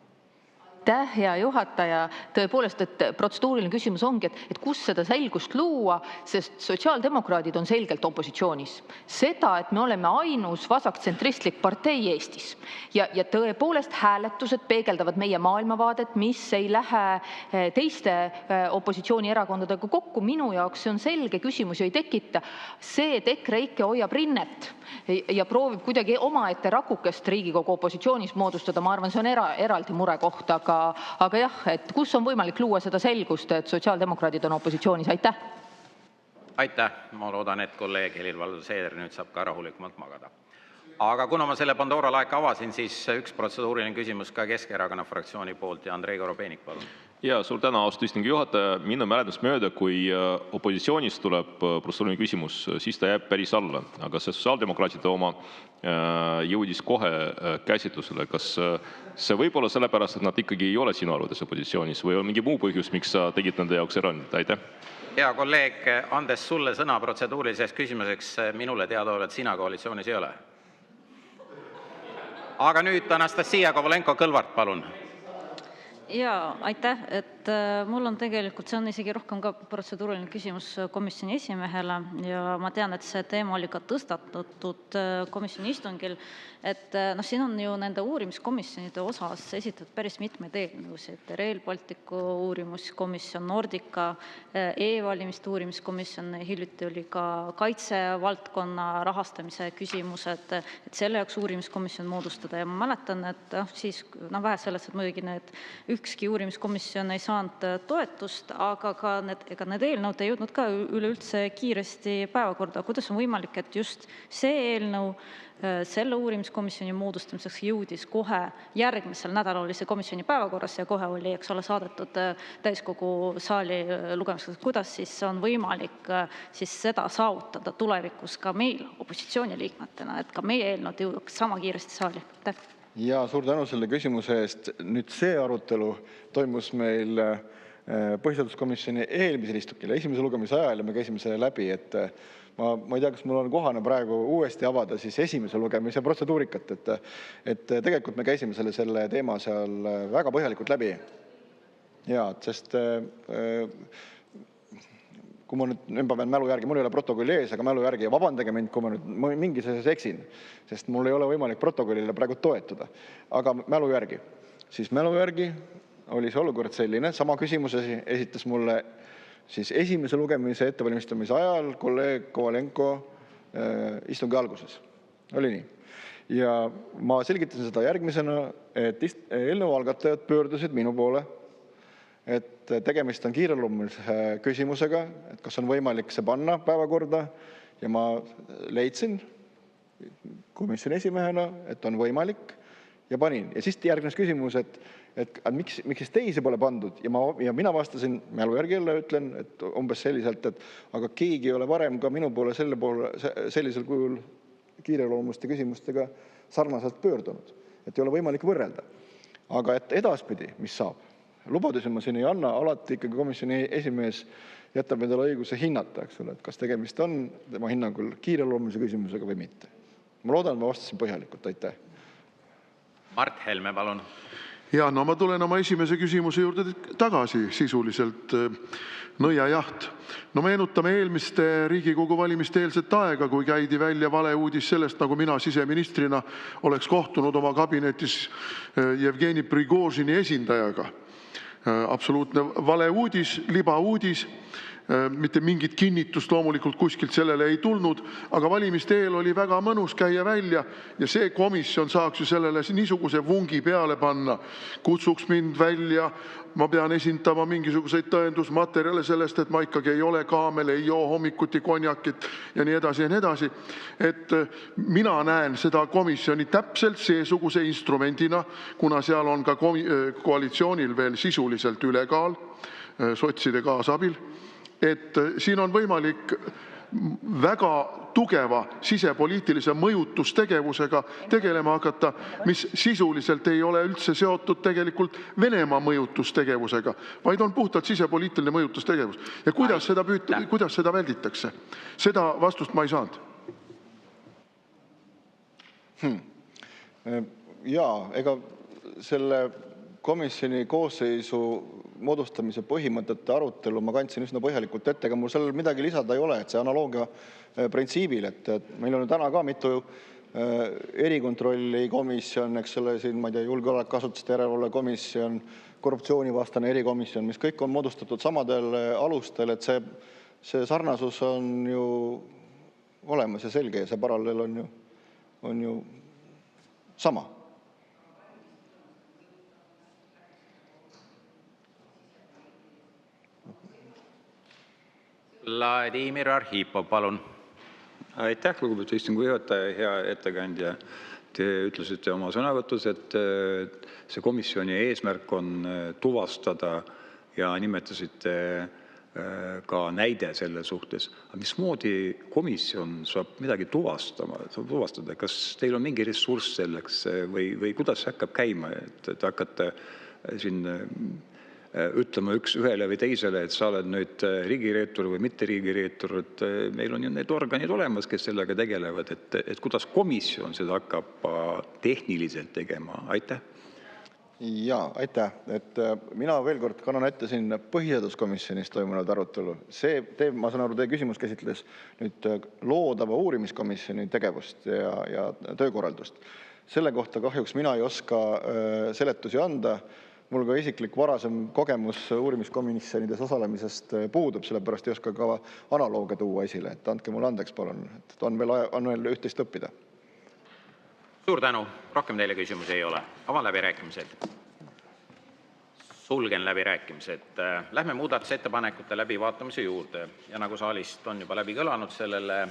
Aitäh, hea juhataja. Tõepoolest, et protseduuriline küsimus ongi, et kus seda selgust luua, sest sotsiaaldemokraadid on selgelt opositsioonis. Seda, et me oleme ainus vasaktsentristlik partei Eestis ja tõepoolest hääletused peegeldavad meie maailmavaadet, mis ei lähe teiste opositsioonierakondadega kokku. Minu jaoks see on selge, küsimusi ei tekita. See, et EKREIKE hoiab rinnet ja proovib kuidagi omaette rakukest Riigikogu opositsioonis moodustada, ma arvan, see on eraldi murekoht, aga jah, et kus on võimalik luua seda selgust, et sotsiaaldemokraadid on opositsioonis? Aitäh! Aitäh! Ma loodan, et kolleeg Helir-Valdor Seeder nüüd saab ka rahulikumalt magada. Aga kuna ma selle Pandora laeka avasin, siis üks protseduuriline küsimus ka Keskerakonna fraktsiooni poolt ja Andrei Korobeinik, palun. Ja suur tänu, austatud istungi juhataja. Minu mäletust mööda, kui opositsioonist tuleb protseduuriline küsimus, siis ta jääb päris alla. Aga see sotsiaaldemokraatide oma jõudis kohe käsitlusele. Kas see võib olla sellepärast, et nad ikkagi ei ole sinu arvates opositsioonis või on mingi muu põhjus, miks sa tegid nende jaoks erandit? Aitäh! Hea kolleeg, andes sulle sõna protseduuriliseks küsimuseks, minule teadaolevalt sina koalitsioonis ei ole. Aga nüüd Anastasia Kovalenko-Kõlvart, palun. Jaa, aitäh. Et mul on tegelikult, see on isegi rohkem ka protseduuriline küsimus komisjoni esimehele ja ma tean, et see teema oli ka tõstatatud komisjoni istungil, et siin on ju nende uurimiskomisjonide osas esitatud päris mitmeid eelnõusid, Rail Balticu uurimiskomisjon, Nordica, e-valimiste uurimiskomisjon, hiljuti oli ka kaitsevaldkonna rahastamise küsimused, et selle jaoks uurimiskomisjon moodustada ja ma mäletan, et siis vähe sellest, et muidugi ükski uurimiskomisjon ei saanud toetust, aga ka need eelnõud ei jõudnud ka üleüldse kiiresti päevakorda. Kuidas on võimalik, et just see eelnõu selle uurimiskomisjoni moodustamiseks jõudis kohe järgmisel nädalal oli see komisjoni päevakorras ja kohe oli, saadetud täiskogu saali lugemiseks. Kuidas siis on võimalik siis seda saavutada tulevikus ka meil opositsiooniliikmetena, et ka meie eelnõud jõuaks sama kiiresti saali? Ja suur tänu selle küsimuse eest. Nüüd see arutelu toimus meil põhiseaduskomisjoni eelmisel istungil, esimese lugemise ajal ja me käisime selle läbi, et ma ei tea, kas mul on kohane praegu uuesti avada siis esimese lugemise protseduurikat, et tegelikult me käisime selle teema seal väga põhjalikult läbi. Ja, sest kui ma nüüd pean mälu järgi, mul ei ole protokolli ees, aga mälu järgi ja vabandage mind, kui ma nüüd mingis asjas eksin, sest mul ei ole võimalik protokollile praegu toetuda. Aga mälu järgi. Siis mälu järgi oli see olukord selline, sama küsimuse esitas mulle siis esimese lugemise ettevalmistamise ajal kolleeg Kovalenko istungi alguses. Oli nii. Ja ma selgitasin seda järgmisena, et eelnõu algatajad pöördusid minu poole, et tegemist on kiireloomulise küsimusega, et kas on võimalik see panna päevakorda ja ma leidsin komisjoni esimehena, et on võimalik ja panin. Ja siis järgnes küsimus, et miks siis teisi pole pandud ja mina vastasin, mälu järgi jälle ütlen, et umbes selliselt, et aga keegi ei ole varem ka minu poole sellisel kujul kiireloomuliste küsimustega sarnaselt pöördunud, et ei ole võimalik võrrelda. Aga et edaspidi, mis saab? Lubadusi ma siin ei anna, alati ikkagi komisjoni esimees jätab endale õiguse hinnata, et kas tegemist on tema hinnangul kiireloomulise küsimusega või mitte. Ma loodan, et ma vastasin põhjalikult, aitäh. Mart Helme, palun. Ja, no ma tulen oma esimese küsimuse juurde tagasi sisuliselt nõiajaht. No meenutame eelmiste Riigikogu valimiste eelset aega, kui käidi välja valeuudis sellest, nagu mina siseministrina oleks kohtunud oma kabinetis Jevgeni Prigožini esindajaga. Absoluutne valeuudis, libauudis, mitte mingit kinnitust loomulikult kuskilt sellele ei tulnud, aga valimiste eel oli väga mõnus käia välja ja see komisjon saaks ju sellele niisuguse vungi peale panna. Kutsuks mind välja, ma pean esindama mingisuguseid tõendusmaterjale sellest, et ma ikkagi ei ole kaamel, ei joo hommikuti konjakit ja nii edasi ja nii edasi. Et mina näen seda komisjoni täpselt seesuguse instrumendina, kuna seal on ka koalitsioonil veel sisuliselt ülekaal sotside kaasabil, et siin on võimalik väga tugeva sisepoliitilise mõjutustegevusega tegelema hakata, mis sisuliselt ei ole üldse seotud tegelikult Venemaa mõjutustegevusega, vaid on puhtalt sisepoliitiline mõjutustegevus. Ja kuidas seda välditakse? Seda vastust ma ei saanud. Jaa, ega selle komisjoni koosseisu moodustamise põhimõtete arutelu ma kandsin üsna põhjalikult ette, aga mul sellel midagi lisada ei ole, et see analoogia printsiibil, et meil on täna ka mitu erikontrolli komisjon, eks ole, siin ma ei tea, julgeolekuasutuste järelevalve komisjon, korruptsioonivastane erikomisjon, mis kõik on moodustatud samadel alustel, et see sarnasus on ju olemas ja selge ja see paralleel on ju sama. Vladimir Arhipov, palun. Aitäh, lugupeetud istungi juhataja, hea ettekandja. Te ütlesite oma sõnavõtus, et see komisjoni eesmärk on tuvastada ja nimetasite ka näide selle suhtes. Aga mismoodi komisjon saab midagi tuvastada? Kas teil on mingi ressurss selleks või kuidas see hakkab käima, et hakkate siin ütlema ühele või teisele, et sa oled nüüd riigireetur või mitte riigireetur, et meil on ju need organid olemas, kes sellega tegelevad, et kuidas komisjon seda hakkab tehniliselt tegema? Aitäh! Jaa, aitäh. Mina veel kord kannan ette siin põhiseaduskomisjonis toimunud arutelu. Ma saan aru, teie küsimus käsitles nüüd loodava uurimiskomisjoni tegevust ja töökorraldust. Selle kohta kahjuks mina ei oska seletusi anda. Mul ka isiklik varasem kogemus uurimiskomisjonides osalemisest puudub, sellepärast ei oska ka analooge tuua esile. Andke mulle andeks, palun. On veel üht-teist õppida. Suur tänu. Rohkem teile küsimusi ei ole. Avan läbirääkimised. Sulgen läbirääkimised. Lähme muudatusettepanekute läbivaatamise juurde. Ja nagu saalist on juba läbi kõlanud, sellele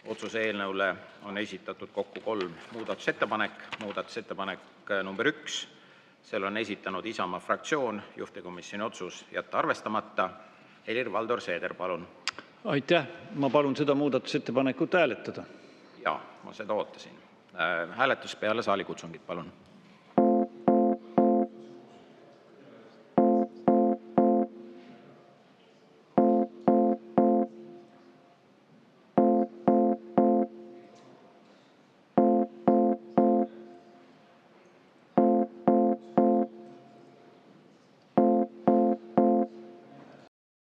otsuse eelnõule on esitatud kokku 3 muudatusettepanek. Muudatusettepanek number 1. Selle on esitanud Isamaa fraktsioon. Juhtivkomisjoni otsus jätta arvestamata. Helir-Valdor Seeder, palun. Aitäh. Ma palun seda muudatusettepanekut hääletada. Jaa, ma seda ootasin. Hääletus peale saalikutsungit, palun.